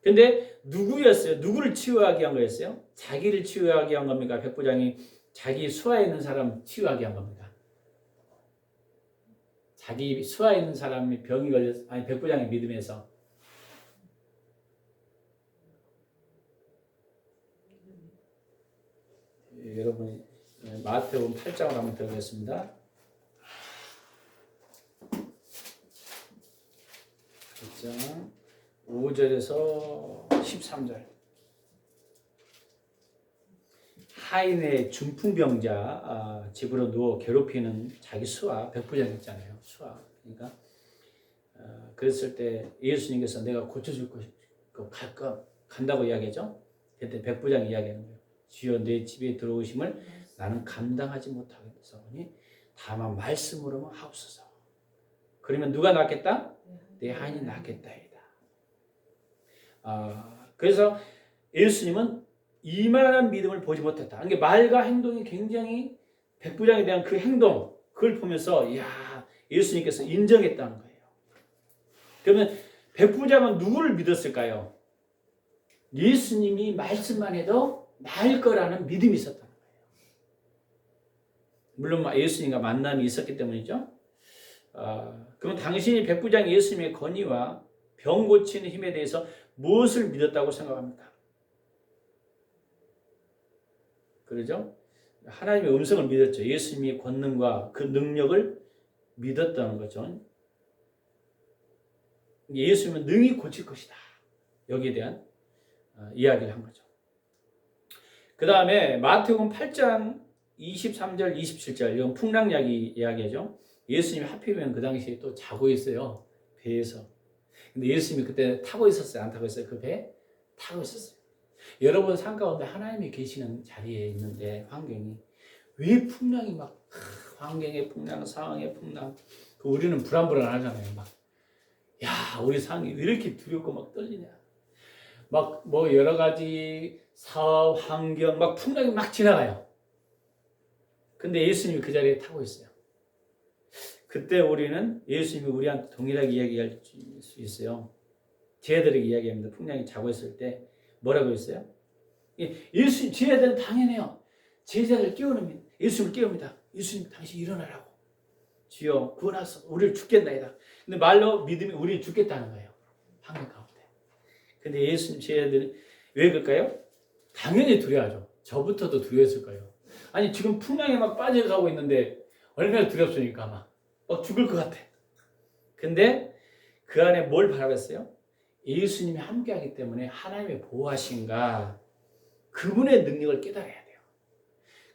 근데 누구였어요? 누구를 치유하게 한 거였어요? 자기를 치유하게 한 겁니까? 백부장이 자기 수하에 있는 사람 치유하게 한 겁니까? 자기 수하에 있는 사람이 병이 걸려서, 아니 백부장의 믿음에서 여러분 마태복음 8장을 한번 들어보겠습니다. 8장 5절에서 13절. 하인의 중풍병자 집으로 누워 괴롭히는 자기 수하 백부장 있잖아요. 수하. 그러니까 그랬을 때 예수님께서 내가 고쳐줄 거 간다고 이야기하죠. 그때 백부장이 이야기하는 거예요. 주여 내 집에 들어오심을 나는 감당하지 못하겠사오니 다만 말씀으로만 하옵소서. 그러면 누가 낫겠다? 내 하인이 낫겠다이다. 그래서 예수님은 이만한 믿음을 보지 못했다. 그러니까 말과 행동이 굉장히 백부장에 대한 그 행동, 그걸 보면서 이야, 예수님께서 인정했다는 거예요. 그러면 백부장은 누구를 믿었을까요? 예수님이 말씀만 해도 나을 거라는 믿음이 있었다는 거예요. 물론 예수님과 만남이 있었기 때문이죠. 그럼 당신이 백부장 예수님의 권위와 병 고치는 힘에 대해서 무엇을 믿었다고 생각합니까? 그러죠? 하나님의 음성을 믿었죠. 예수님의 권능과 그 능력을 믿었다는 거죠. 예수님은 능히 고칠 것이다. 여기에 대한 이야기를 한 거죠. 그 다음에 마태복음 8장 23절 27절 이건 풍랑야기 이야기죠. 예수님이 하필이면 그 당시에 또 자고 있어요. 배에서. 근데 예수님이 그때 타고 있었어요? 안 타고 있어요? 그 배? 타고 있었어요. 여러분 삶 가운데 하나님이 계시는 자리에 있는데 환경이 왜 풍랑이 막 환경의 풍랑, 상황의 풍랑 우리는 불안불안하잖아요. 막 야, 우리 상황이 왜 이렇게 두렵고 막 떨리냐. 막 뭐 여러 가지 사업, 환경 막 풍랑이 막 지나가요. 근데 예수님이 그 자리에 타고 있어요. 그때 우리는 예수님이 우리한테 동일하게 이야기할 수 있어요. 제자들에게 이야기합니다. 풍랑이 자고 있을 때 뭐라고 했어요? 예수님, 제자들은 당연해요. 제자들 깨우는 예수님을 깨웁니다. 예수님 당신 일어나라고. 주여 구원하소서 우리를 죽겠나이다. 근데 말로 믿음이 우리를 죽겠다는 거예요. 환경 가운데. 근데 예수님 제자들은 왜 그럴까요? 당연히 두려워하죠. 저부터도 두려웠을 거예요. 아니 지금 풍랑에 막 빠져가고 있는데 얼마나 두렵습니까? 막 죽을 것 같아. 근데 그 안에 뭘 바라봤어요? 예수님이 함께하기 때문에 하나님의 보호하신가 그분의 능력을 깨달아야 돼요.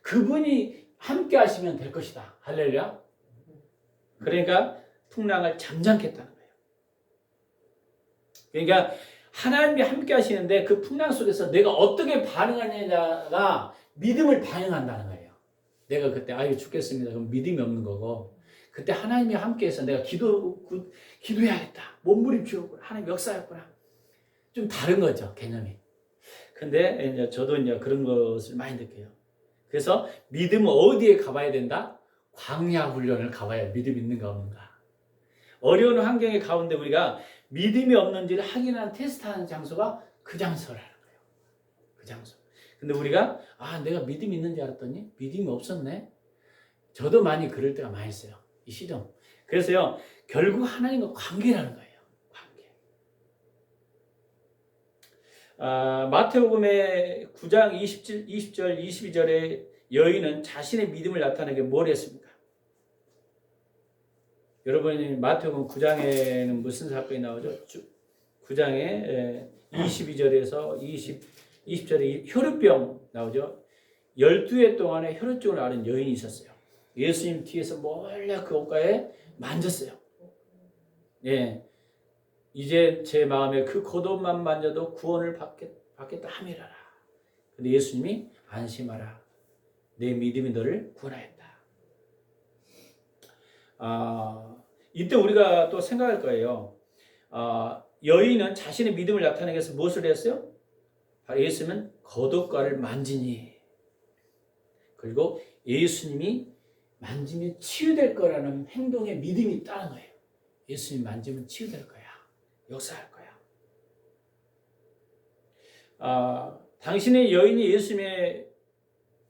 그분이 함께하시면 될 것이다. 할렐루야. 그러니까 풍랑을 잠잠케 했다는 거예요. 그러니까 하나님이 함께하시는데 그 풍랑 속에서 내가 어떻게 반응하느냐가 믿음을 반영한다는 거예요. 내가 그때 아유 죽겠습니다. 그럼 믿음이 없는 거고 그때 하나님이 함께해서 내가 기도해야겠다. 몸부림치고 하나님 역사였구나. 좀 다른 거죠 개념이. 근데 이제 저도 이제 그런 것을 많이 느껴요. 그래서 믿음은 어디에 가봐야 된다? 광야 훈련을 가봐야 믿음 있는가 없는가. 어려운 환경의 가운데 우리가 믿음이 없는지를 확인하는 테스트하는 장소가 그 장소라는 거예요. 그 장소. 근데 우리가 내가 믿음이 있는 줄 알았더니 믿음이 없었네. 저도 많이 그럴 때가 많이 있어요. 이 시점. 그래서요 결국 하나님과 관계라는 거예요. 관계. 마태복음의 9장 20절 22절에 여인은 자신의 믿음을 나타내게 뭘 했습니까? 여러분이 마태복음 9장에는 무슨 사건이 나오죠? 9장에 22절에서 20절에 혈루병 나오죠. 12해 동안에 혈루증을 앓은 여인이 있었어요. 예수님 뒤에서 몰래 그 옷가에 만졌어요. 예, 이제 제 마음에 그 겉옷만 만져도 구원을 받겠다 함이라라. 근데 예수님이 안심하라. 내 믿음이 너를 구원하였다. 이때 우리가 또 생각할 거예요. 여인은 자신의 믿음을 나타내기 위해서 무엇을 했어요? 바로 예수님은 겉옷가를 만지니, 그리고 예수님이 만지면 치유될 거라는 행동에 믿음이 있다는 거예요. 예수님 만지면 치유될 거야. 역사할 거야. 당신의 여인이 예수님의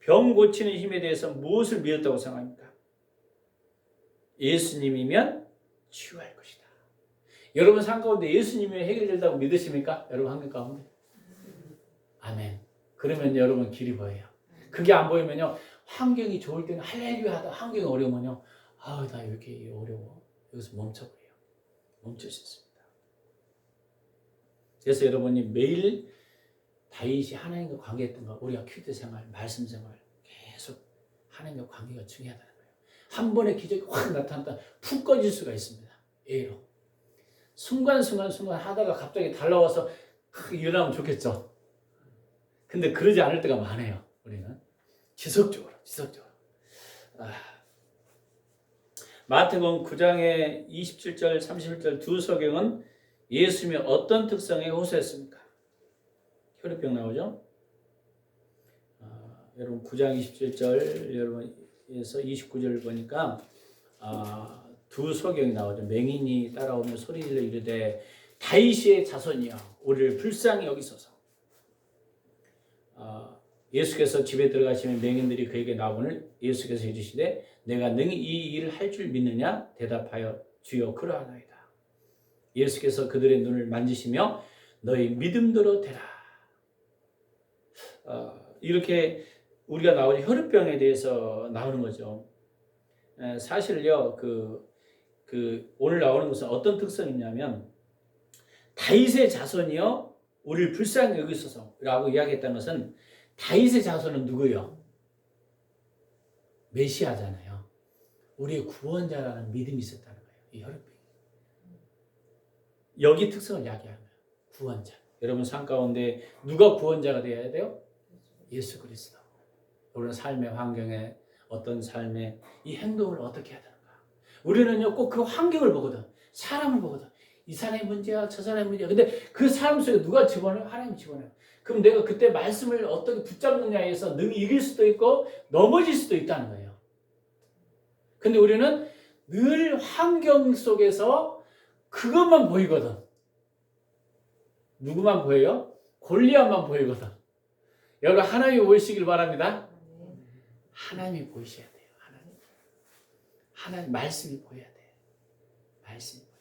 병 고치는 힘에 대해서 무엇을 믿었다고 생각합니까? 예수님이면 치유할 것이다. 여러분 삶 가운데 예수님이 해결된다고 믿으십니까? 여러분 한국 가운데? 아멘. 그러면 여러분 길이 보여요. 그게 안 보이면요, 환경이 좋을 때는 할렐루야 하다 환경이 어려우면요, 나 왜 이렇게 어려워? 여기서 멈춰버려요. 멈출 수 있습니다. 그래서 여러분이 매일 다윗이 하나님과 관계했던 거, 우리가 큐티 생활, 말씀 생활 계속 하나님과 관계가 중요하다는 거예요. 한 번의 기적이 확 나타났다 푹 꺼질 수가 있습니다. 예로 순간순간 하다가 갑자기 달라와서 일어나면 좋겠죠. 근데 그러지 않을 때가 많아요. 우리는 지속적으로. 마태복음 9장의 27절, 31절 두 서경은 예수님이 어떤 특성에 호소했습니까? 혈루병 나오죠? 여러분 9장 27절 여러분에서 29절을 보니까 두 서경이 나오죠. 맹인이 따라오며 소리질러 이르되 다윗의 자손이여 우리를 불쌍히 여기소서. 예수께서 집에 들어가시면 맹인들이 그에게 나오거늘 예수께서 이르시되 내가 능히 이 일을 할 줄 믿느냐? 대답하여 주여 그러하나이다. 예수께서 그들의 눈을 만지시며 너희 믿음대로 되라. 이렇게 우리가 나오는 혈루병에 대해서 나오는 거죠. 사실요, 오늘 나오는 것은 어떤 특성이 있냐면 다윗의 자손이요 우리를 불쌍히 여기소서라고 이야기했다는 것은 다윗의 자손은 누구예요? 메시아잖아요. 우리의 구원자라는 믿음이 있었다는 거예요. 이 혈루병이. 여기 특성을 이야기하는 거예요. 구원자. 여러분 삶 가운데 누가 구원자가 되어야 돼요? 예수 그리스도. 우리는 삶의 환경에 어떤 삶의 이 행동을 어떻게 해야 되는가? 우리는요 꼭 그 환경을 보거든. 사람을 보거든. 이 사람의 문제야, 저 사람의 문제야. 근데 그 사람 속에 누가 집어넣어요? 하나님이 집어넣어요. 그럼 내가 그때 말씀을 어떻게 붙잡느냐에 의해서 능히 이길 수도 있고 넘어질 수도 있다는 거예요. 근데 우리는 늘 환경 속에서 그것만 보이거든. 누구만 보여요? 골리앗만 보이거든. 여러분 하나님이 보이시길 바랍니다. 하나님이 보이셔야 돼요. 하나님 말씀이 보여야 돼. 말씀이 보여야 돼.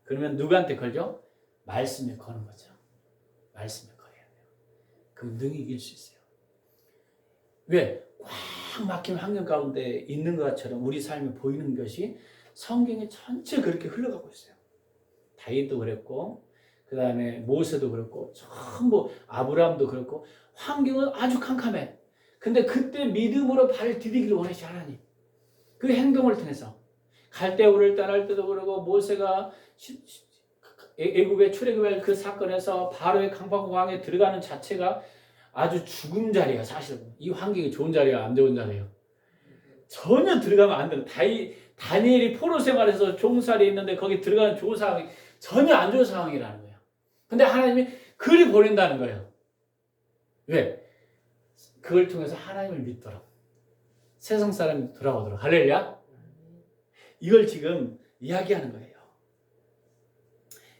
그러면 누구한테 걸죠? 말씀에 거는 거죠. 말씀에 걸어야 돼요. 그럼 능히 이길 수 있어요. 왜? 꽉 막힌 환경 가운데 있는 것처럼 우리 삶이 보이는 것이 성경에 전체 그렇게 흘러가고 있어요. 다윗도 그랬고 그 다음에 모세도 그렇고 전부 아브라함도 그렇고 환경은 아주 캄캄해. 근데 그때 믿음으로 발을 디디기를 원하시 하나님. 그 행동을 통해서 갈대우를 떠날 때도 그러고 모세가 애굽의 출애굽의 그 사건에서 바로의 강박공항에 들어가는 자체가 아주 죽음 자리야. 사실 이 환경이 좋은 자리야 안 좋은 자리예요. 전혀 들어가면 안 돼요. 다니엘이 포로 생활에서 종살이 있는데 거기 들어가는 좋은 상황이 전혀 안 좋은 상황이라는 거예요. 근데 하나님이 그리 보낸다는 거예요. 왜? 그걸 통해서 하나님을 믿도록 세상 사람이 돌아오도록. 할렐루야. 이걸 지금 이야기하는 거예요.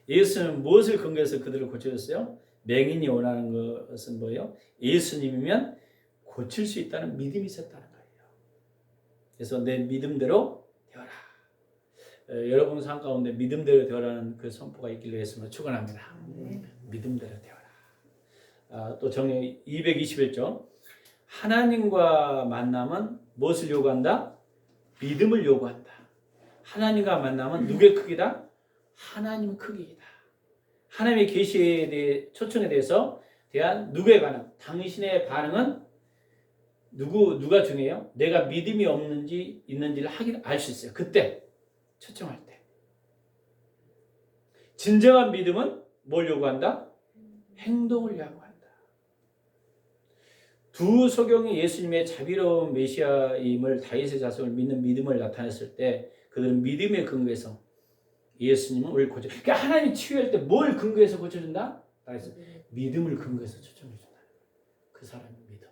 예수는 무엇을 근거해서 그들을 고쳐줬어요? 맹인이 원하는 것은 뭐예요? 예수님이면 고칠 수 있다는 믿음이 있었다는 거예요. 그래서 내 믿음대로 되어라. 여러분 삶 가운데 믿음대로 되어라는 그 선포가 있기를 예수님으로 축원합니다. 믿음대로 되어라. 또 정리 221조. 하나님과 만남은 무엇을 요구한다? 믿음을 요구한다. 하나님과 만나면 누구의 크기다? 하나님 크기이다. 하나님의 계시에 대해 초청에 대한 누구의 반응? 당신의 반응은 누가 중요해요? 내가 믿음이 없는지 있는지를 알 수 있어요. 그때 초청할 때. 진정한 믿음은 뭘 요구한다? 행동을 요구한다. 두 소경이 예수님의 자비로운 메시아임을 다윗의 자손을 믿는 믿음을 나타냈을 때 그들은 믿음의 근거에서 예수님은 우리를 고쳐. 그러니까 하나님이 치유할 때 뭘 근거해서 고쳐준다? 믿음을 근거해서 초청해준다. 그 사람의 믿음.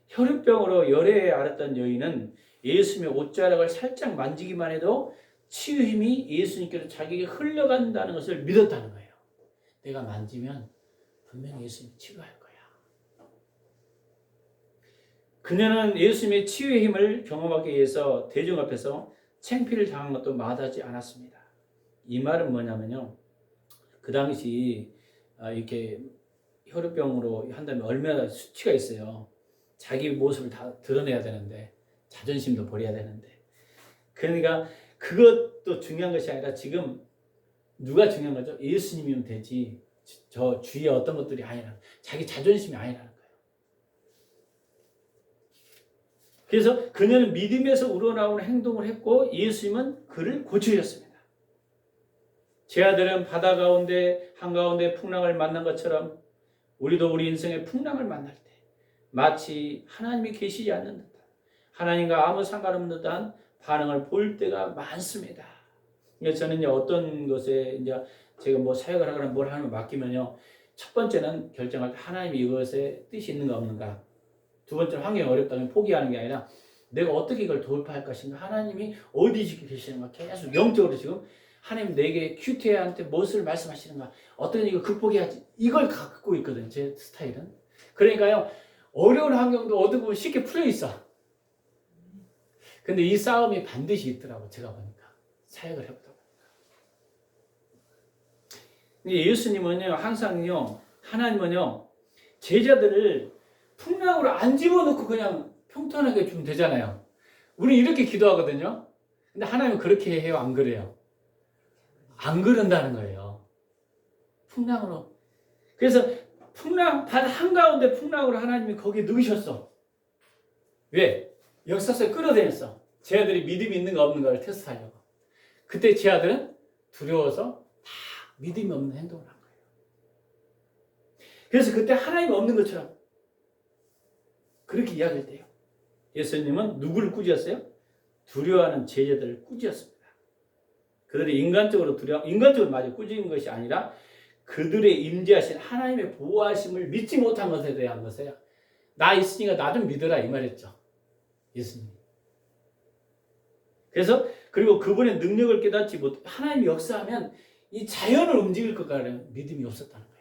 혈루병으로 열에 앓았던 여인은 예수님의 옷자락을 살짝 만지기만 해도 치유 힘이 예수님께로 자기에게 흘러간다는 것을 믿었다는 거예요. 내가 만지면 분명히 예수님이 치유할 거야. 그녀는 예수님의 치유의 힘을 경험하기 위해서 대중 앞에서 창피를 당한 것도 마다하지 않았습니다. 이 말은 뭐냐면요. 그 당시 이렇게 혈루병으로 한다면 얼마나 수치가 있어요. 자기 모습을 다 드러내야 되는데 자존심도 버려야 되는데 그러니까 그것도 중요한 것이 아니라 지금 누가 중요한 거죠? 예수님이면 되지 저 주위에 어떤 것들이 아니라 자기 자존심이 아니라는 거예요. 그래서 그녀는 믿음에서 우러나오는 행동을 했고 예수님은 그를 고쳐주셨습니다. 제 아들은 바다 가운데 한가운데 풍랑을 만난 것처럼 우리도 우리 인생의 풍랑을 만날 때 마치 하나님이 계시지 않는 듯한 하나님과 아무 상관없는 듯한 반응을 볼 때가 많습니다. 그래서 저는요 어떤 것에 이제 제가 뭐 사역을 하거나 뭘 하면 맡기면요 첫 번째는 결정할 때 하나님이 이것에 뜻이 있는가 없는가. 두 번째는 환경이 어렵다면 포기하는 게 아니라 내가 어떻게 이걸 돌파할 것인가. 하나님이 어디 지금 계시는가. 계속 영적으로 지금 하나님 내게 큐티한테 무엇을 말씀하시는가. 어떻게 이거 극복해야지. 이걸 갖고 있거든요. 제 스타일은. 그러니까요. 어려운 환경도 어떻게 보면 쉽게 풀려 있어. 근데 이 싸움이 반드시 있더라고. 제가 보니까. 사역을 해보다 보니까. 근데 예수님은요. 항상요. 하나님은요. 제자들을 풍랑으로 안 집어넣고 그냥 평탄하게 주면 되잖아요. 우리 이렇게 기도하거든요. 근데 하나님은 그렇게 해요? 안 그래요? 안 그런다는 거예요. 풍랑으로. 그래서 바다 한가운데 풍랑으로 하나님이 거기에 넣으셨어. 왜? 역사 속에 끌어다녔어. 제 아들이 믿음이 있는가 없는가를 테스트하려고. 그때 제 아들은 두려워서 다 믿음이 없는 행동을 한 거예요. 그래서 그때 하나님이 없는 것처럼 그렇게 이야기를 해요. 예수님은 누구를 꾸짖었어요? 두려워하는 제자들을 꾸짖었습니다. 그들이 인간적으로 마저 꾸짖은 것이 아니라 그들의 임재하신 하나님의 보호하심을 믿지 못한 것에 대한 것이에요. 나 있으니까 나 좀 믿어라 이 말했죠. 예수님. 그래서 그리고 그분의 능력을 깨닫지 못 하나님이 역사하면 이 자연을 움직일 것 같은 믿음이 없었다는 거예요.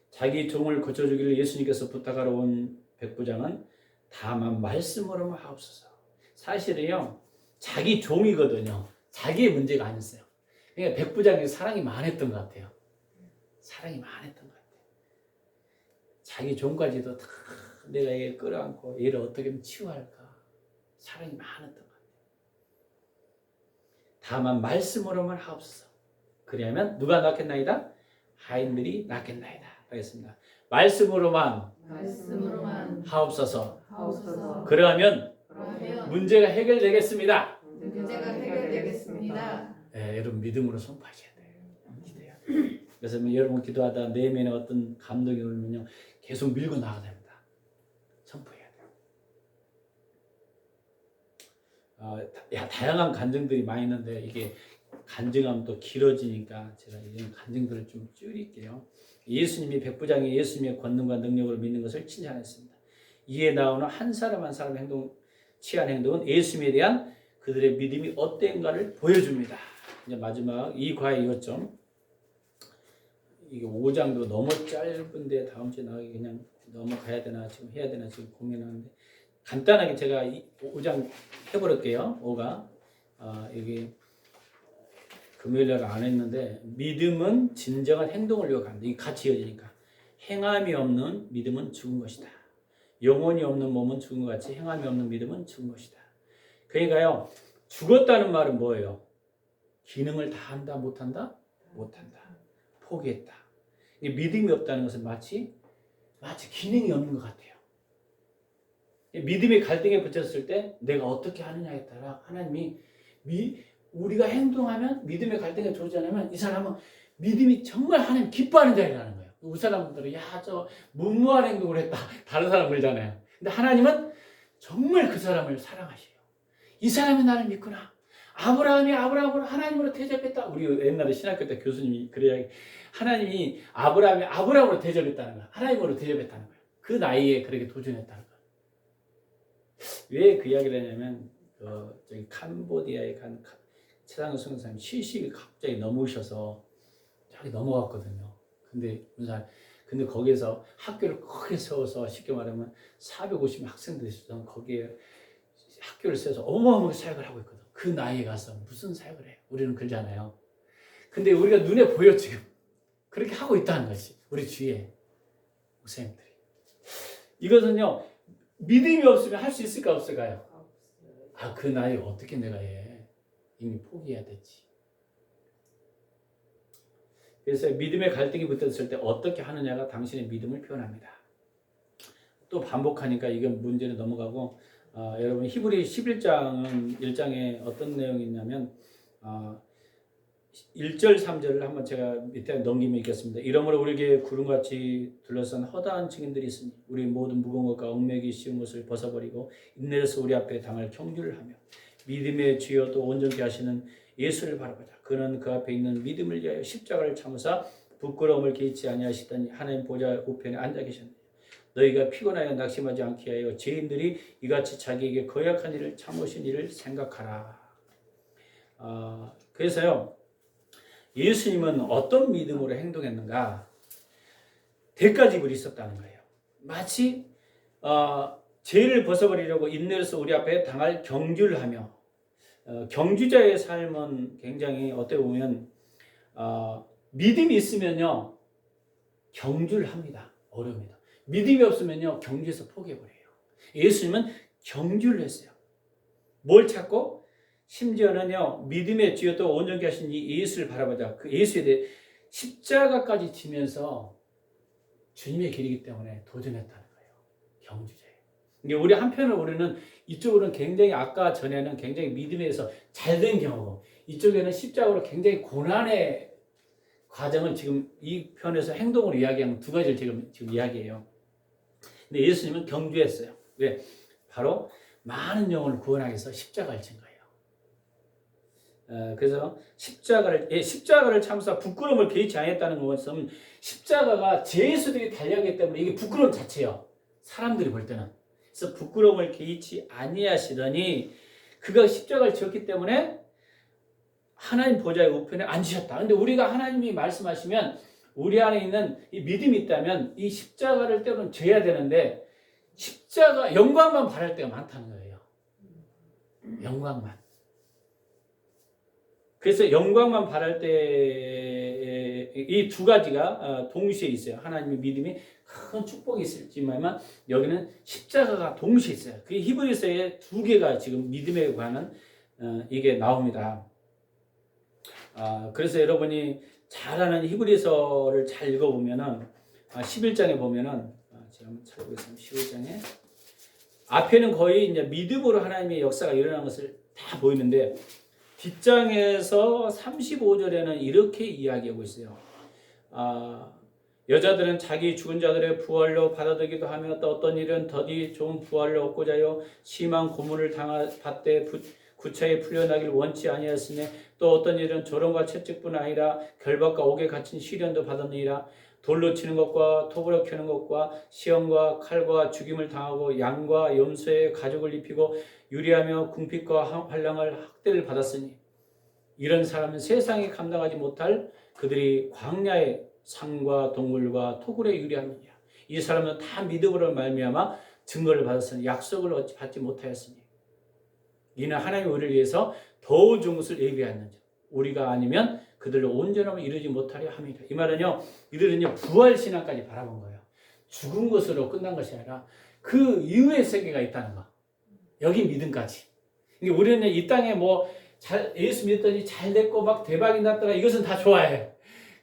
자기 종을 고쳐주기를 예수님께서 부탁하러 온 백부장은 다만 말씀으로만 하옵소서. 사실은요. 자기 종이거든요. 자기의 문제가 아니었어요. 그러니까 백부장이 사랑이 많았던 것 같아요. 사랑이 많았던 것 같아요. 자기 종까지도 다 내가 얘를 끌어안고 얘를 어떻게 하면 치유할까. 사랑이 많았던 것 같아요. 다만 말씀으로만 하옵소서. 그리하면 누가 낫겠나이다? 하인들이 낫겠나이다. 하겠습니다. 말씀으로만 하옵소서. 그러면 문제가 해결되겠습니다. 네, 여러분 믿음으로 선포하셔야 돼요. 그래서 여러분 기도하다 내면에 어떤 감동이 오면요 계속 밀고 나가야 됩니다. 선포해야 돼요. 다양한 간증들이 많이 있는데 이게 간증하면 또 길어지니까 제가 이런 간증들을 좀 줄일게요. 예수님이 백부장이 예수님의 권능과 능력으로 믿는 것을 칭찬했습니다. 이에 나오는 한 사람 한 사람 취한 행동은 예수님에 대한 그들의 믿음이 어땠는가를 보여줍니다. 이제 마지막 이 과의 요점. 이게 5장도 너무 짧은데 다음 주에 나가기 그냥 넘어가야 되나 지금 해야 되나 지금 고민하는데 간단하게 제가 5장 해버릴게요. 5가 여기 금요일날 안 했는데 믿음은 진정한 행동을 요구한다. 이게 같이 이어지니까 행함이 없는 믿음은 죽은 것이다. 영혼이 없는 몸은 죽은 것 같이 행함이 없는 믿음은 죽은 것이다. 그러니까요, 죽었다는 말은 뭐예요? 기능을 다 한다, 못한다? 못한다. 포기했다. 믿음이 없다는 것은 마치 기능이 없는 것 같아요. 믿음의 갈등에 붙였을 때 내가 어떻게 하느냐에 따라 하나님이 우리가 행동하면 믿음의 갈등에 들어오지 않으면 이 사람은 믿음이 정말 하나님 기뻐하는 자리라는 거예요. 우리 사람들은 저 무모한 행동을 했다. 다른 사람 그러잖아요. 근데 하나님은 정말 그 사람을 사랑하셔요. 이 사람이 나를 믿구나. 아브라함이 아브라함을 하나님으로 대접했다. 우리 옛날에 신학교 때 교수님이 그래야 하나님이 아브라함이 아브라함으로 대접했다는 거야. 하나님으로 대접했다는 거야. 그 나이에 그렇게 도전했다는 거야. 왜 그 이야기를 하냐면 저기 캄보디아에 간 최상현 선생님 70이 갑자기 넘으셔서 저기 넘어갔거든요. 근데 거기에서 학교를 크게 세워서 쉽게 말하면 450명 학생들이 있어서 거기에 학교를 세워서 어마어마하게 사역을 하고 있거든. 그 나이에 가서 무슨 사역을 해? 우리는 그러잖아요. 근데 우리가 눈에 보여 지금. 그렇게 하고 있다는 것이 우리 주위에 목사님들이. 이것은요, 믿음이 없으면 할 수 있을까 없을까요? 그 나이에 어떻게 내가 해? 이미 포기해야 되지. 그래서 믿음의 갈등이 붙었을 때 어떻게 하느냐가 당신의 믿음을 표현합니다. 또 반복하니까 이건 문제는 넘어가고, 여러분 히브리 11장은 1장에 어떤 내용이 있냐면 1절 3절을 한번 제가 밑에 넘기면 읽겠습니다. 이러므로 우리에게 구름같이 둘러싼 허다한 증인들이 있으니 우리 모든 무거운 것과 얽매기 쉬운 것을 벗어버리고 인내해서 우리 앞에 당할 경주를 하며 믿음의 주여 또 온전케 하시는 예수를 바라보자. 그는 그 앞에 있는 믿음을 위하여 십자가를 참으사 부끄러움을 개의치 아니하시더니 하나님 보좌 우편에 앉아 계셨느니라. 너희가 피곤하여 낙심하지 않게 하여 죄인들이 이같이 자기에게 거역한 일을 참으신 일을 생각하라. 그래서요, 예수님은 어떤 믿음으로 행동했는가? 대가집을 있었다는 거예요. 마치 죄를 벗어버리려고 인내로서 우리 앞에 당할 경주를 하며, 경주자의 삶은 굉장히 어떻게 보면 믿음이 있으면요 경주를 합니다. 어려웁니다. 믿음이 없으면요 경주에서 포기해버려요. 예수님은 경주를 했어요. 뭘 찾고? 심지어는요 믿음의 주여 또 온전케 하신 이 예수를 바라보자. 그 예수에 대해 십자가까지 지면서 주님의 길이기 때문에 도전했다는 거예요. 경주자예요. 우리 한편으로 우리는 이쪽으로는 굉장히 아까 전에는 굉장히 믿음에서 잘된 경우고 이쪽에는 십자가로 굉장히 고난의 과정을 지금 이 편에서 행동으로 이야기하는 두 가지를 지금 이야기해요. 근데 예수님은 경주했어요. 왜? 바로 많은 영혼을 구원하기 위해서 십자가를 진 거예요. 그래서 십자가를 참사 부끄러움을 개의치 않았다는 것은 십자가가 제수들이 달려가기 때문에 이게 부끄러움 자체예요. 사람들이 볼 때는. 그래서 부끄러움을 개의치 아니하시더니 그가 십자가를 지었기 때문에 하나님 보좌의 우편에 앉으셨다. 근데 우리가 하나님이 말씀하시면 우리 안에 있는 이 믿음이 있다면 이 십자가를 때로는 져야 되는데 십자가 영광만 바랄 때가 많다는 거예요. 영광만. 그래서 영광만 바랄 때 이 두 가지가 동시에 있어요. 하나님의 믿음이 큰 축복이 있을지만 여기는 십자가가 동시에 있어요. 그 히브리서에 두 개가 지금 믿음에 관한 이게 나옵니다. 그래서 여러분이 잘 아는 히브리서를 잘 읽어보면은 11장에 보면은 제가 한번 찾아보겠습니다. 11장에 앞에는 거의 이제 믿음으로 하나님의 역사가 일어난 것을 다 보이는데 뒷장에서 35절에는 이렇게 이야기하고 있어요. 여자들은 자기 죽은 자들의 부활로 받아들기도 하며 또 어떤 일은 더디 좋은 부활을 얻고자 하여 심한 고문을 받되 구차히 풀려나길 원치 아니하였으며 또 어떤 일은 조롱과 채찍뿐 아니라 결박과 옥에 갇힌 시련도 받았느니라. 돌로 치는 것과 톱으로 켜는 것과 시험과 칼과 죽임을 당하고 양과 염소의 가죽을 입히고 유리하며 궁핍과 환난을 학대를 받았으니 이런 사람은 세상이 감당하지 못할 그들이 광야의 상과 동물과 토굴에 유리함이니라. 이 사람은 다 믿음으로 말미암아 증거를 받았으니 약속을 받지 못하였으니 이는 하나님이 우리를 위해서 더 좋은 것을 예비하였느니라. 우리가 아니면 그들로 온전함을 이루지 못하려 함이라. 이 말은요, 이들은요 부활신앙까지 바라본 거예요. 죽은 것으로 끝난 것이 아니라 그 이후의 세계가 있다는 거. 여기 믿음까지. 그러니까 우리는 이 땅에 예수 믿었더니 잘 됐고 막 대박이 났더라. 이것은 다 좋아해.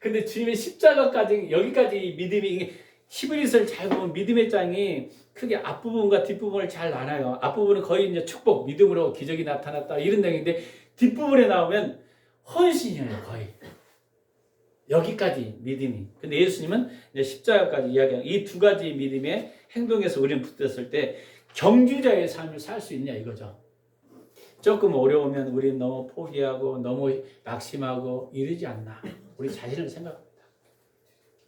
근데 주님의 십자가까지, 여기까지 믿음이, 히브리서를 잘 보면 믿음의 장이 크게 앞부분과 뒷부분을 잘 나눠요. 앞부분은 거의 이제 축복, 믿음으로 기적이 나타났다. 이런 내용인데, 뒷부분에 나오면 헌신이에요, 거의. 여기까지 믿음이. 근데 예수님은 이제 십자가까지 이야기하는 이 두 가지 믿음의 행동에서 우리는 붙었을 때 경주자의 삶을 살 수 있냐 이거죠. 조금 어려우면 우리는 너무 포기하고 너무 낙심하고 이러지 않나. 우리 자신을 생각합니다.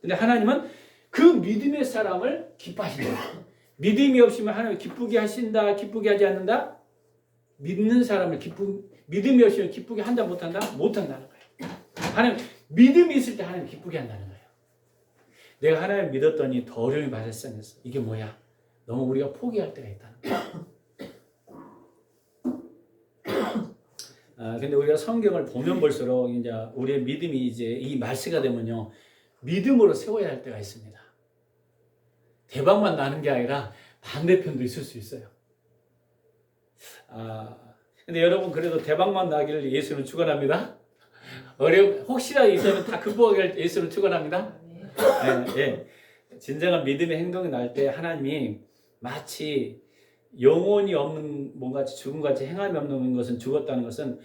근데 하나님은 그 믿음의 사람을 기뻐하신다. 믿음이 없으면 하나님 기쁘게 하신다, 기쁘게 하지 않는다? 믿는 사람을 믿음이 없으면 기쁘게 한다, 못한다? 못한다는 거예요. 하나님, 믿음이 있을 때 하나님 기쁘게 한다는 거예요. 내가 하나님 믿었더니 더 어려움이 발생했어. 이게 뭐야? 너무 우리가 포기할 때가 있다는 거예요. 근데 우리가 성경을 보면 볼수록 이제 우리의 믿음이 이제 이 말세가 되면요, 믿음으로 세워야 할 때가 있습니다. 대박만 나는 게 아니라 반대편도 있을 수 있어요. 근데 여러분 그래도 대박만 나기를 예수는 축원합니다. 혹시나 있으면 다 극복하기를 예수는 축원합니다. 예. 진정한 믿음의 행동이 날 때 하나님이 마치 영혼이 없는 뭔가 죽음같이 행함이 없는 것은 죽었다는 것은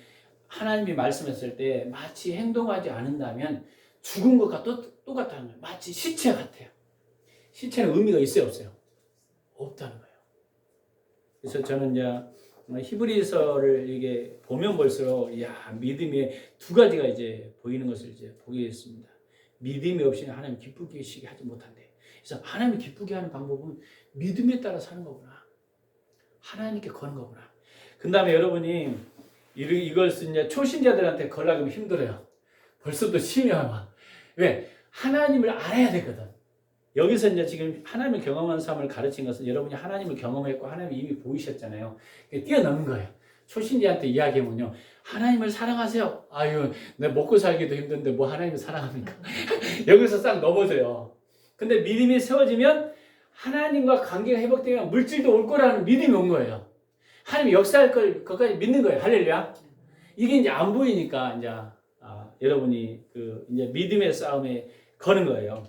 하나님이 말씀했을 때 마치 행동하지 않는다면 죽은 것과 똑같다는 거예요. 마치 시체 같아요. 시체는 의미가 있어요, 없어요? 없다는 거예요. 그래서 저는 이제 히브리서를 이게 보면 볼수록 믿음의 두 가지가 이제 보이는 것을 이제 보게 됐습니다. 믿음이 없이는 하나님 기쁘게 하지 못한대. 그래서 하나님을 기쁘게 하는 방법은 믿음에 따라 사는 거구나. 하나님께 거는 거구나. 그 다음에 여러분이 이걸 이제 초신자들한테 걸라면 힘들어요. 벌써부터 심해요. 왜? 하나님을 알아야 되거든. 여기서 이제 지금 하나님을 경험한 삶을 가르친 것은 여러분이 하나님을 경험했고 하나님이 이미 보이셨잖아요. 뛰어넘는 거예요. 초신자한테 이야기하면요. 하나님을 사랑하세요. 아유, 내 먹고 살기도 힘든데 뭐 하나님을 사랑합니까? 여기서 싹 넘어져요. 근데 믿음이 세워지면 하나님과 관계가 회복되면 물질도 올 거라는 믿음이 온 거예요. 하나님이 역사할 걸 그것까지 믿는 거예요. 할렐루야. 이게 이제 안 보이니까 이제 여러분이 이제 믿음의 싸움에 거는 거예요.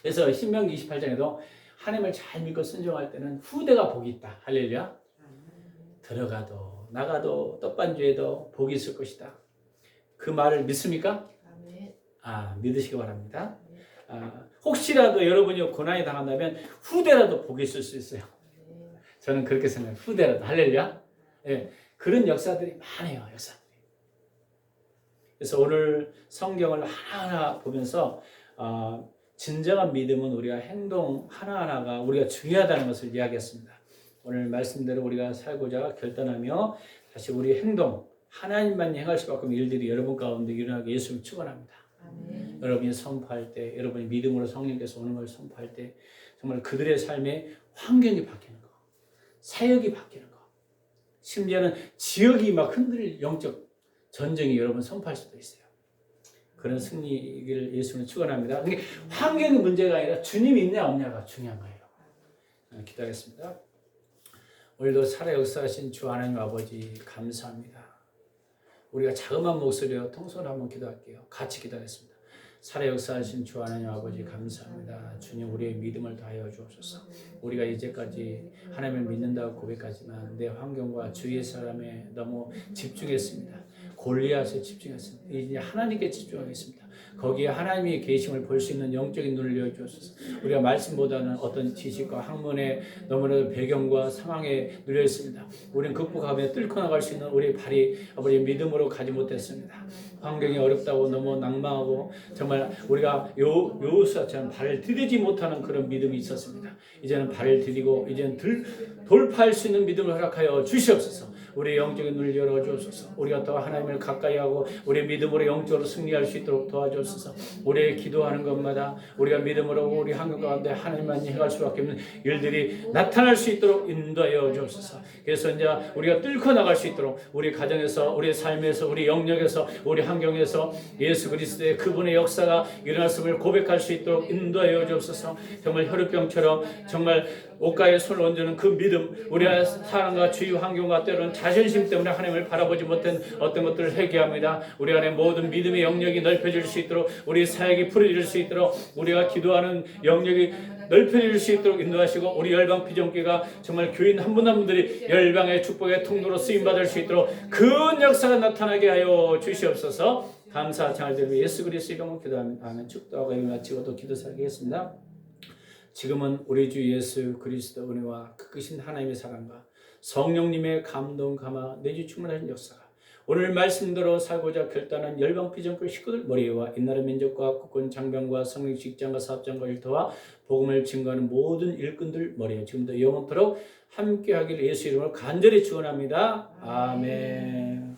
그래서 신명기 28장에도 하나님을 잘 믿고 순종할 때는 후대가 복이 있다. 할렐루야. 들어가도 나가도 떡반주에도 복이 있을 것이다. 그 말을 믿습니까? 믿으시기 바랍니다. 혹시라도 여러분이 고난이 당한다면 후대라도 복이 있을 수 있어요. 저는 그렇게 생각해요. 후대라도. 할렐루야. 예, 그런 역사들이 많아요. 역사들이. 그래서 오늘 성경을 하나하나 보면서 진정한 믿음은 우리가 행동 하나하나가 우리가 중요하다는 것을 이야기했습니다. 오늘 말씀대로 우리가 살고자 결단하며 다시 우리 행동, 하나님만 행할 수밖에 없는 일들이 여러분 가운데 일어나게 예수를 축원합니다. 여러분이 선포할 때, 여러분이 믿음으로 성령께서 오는 걸 선포할 때 정말 그들의 삶의 환경이 바뀌는 거, 사역이 바뀌는 거, 심지어는 지역이 막 흔들릴 영적 전쟁이 여러분 선포할 수도 있어요. 그런 승리를 예수는 축원합니다. 그러니까 환경이 문제가 아니라 주님이 있냐 없냐가 중요한 거예요. 기도하겠습니다. 오늘도 살아 역사하신 주 하나님 아버지 감사합니다. 우리가 자그마한 목소리로 통솔 한번 기도할게요. 같이 기도하겠습니다. 살아 역사하신 주 하나님 아버지 감사합니다. 주님 우리의 믿음을 다하여 주옵소서. 우리가 이제까지 하나님을 믿는다고 고백하지만 내 환경과 주위의 사람에 너무 집중했습니다. 골리앗에 집중했습니다. 이제 하나님께 집중하겠습니다. 거기에 하나님의 계심을 볼 수 있는 영적인 눈을 열어주옵소서. 우리가 말씀보다는 어떤 지식과 학문의 너무나도 배경과 상황에 눌려 있습니다. 우리는 극복하며 뚫고 나갈 수 있는 우리의 발이 아버지 믿음으로 가지 못했습니다. 환경이 어렵다고 너무 낭망하고 정말 우리가 여호수아처럼 발을 디디지 못하는 그런 믿음이 있었습니다. 이제는 발을 디디고 이제는 돌파할 수 있는 믿음을 허락하여 주시옵소서. 우리 영적인 눈을 열어주옵소서. 우리가 더 하나님을 가까이 하고 우리 믿음으로 영적으로 승리할 수 있도록 도와주옵소서. 우리의 기도하는 것마다 우리가 믿음으로 우리 한국 가운데 하나님만 행할 수밖에 없는 일들이 나타날 수 있도록 인도하여 주옵소서. 그래서 이제 우리가 뚫고 나갈 수 있도록 우리 가정에서, 우리 삶에서, 우리 영역에서, 우리 환경에서 예수 그리스도의 그분의 역사가 일어났음을 고백할 수 있도록 인도하여 주옵소서. 정말 혈루병처럼 정말 옷가에 손을 얹는 그 믿음, 우리의 사랑과 주위 환경과 때로는 자존심 때문에 하나님을 바라보지 못한 어떤 것들을 회개합니다. 우리 안에 모든 믿음의 영역이 넓혀질 수 있도록, 우리 사역이 풀어질 수 있도록, 우리가 기도하는 영역이 넓혀질 수 있도록 인도하시고, 우리 열방 피정교회가 정말 교인 한 분 한 분들이 열방의 축복의 통로로 쓰임받을 수 있도록 그 역사가 나타나게 하여 주시옵소서. 감사 잘 드리고 예수 그리스도 이름으로 기도합니다. 아멘. 축도하고 예배 마치고 또 기도 살겠습니다. 지금은 우리 주 예수 그리스도 은혜와 그 크신 하나님의 사랑과 성령님의 감동 감화 내주 충만한 역사가 오늘 말씀대로 살고자 결단한 열방 피정교 식구들 머리와 옛날의 민족과 국군 장병과 성령 직장과 사업장과 일터와 복음을 증거하는 모든 일꾼들 머리에 지금도 영원토록 함께하기를 예수 이름으로 간절히 축원합니다. 아멘.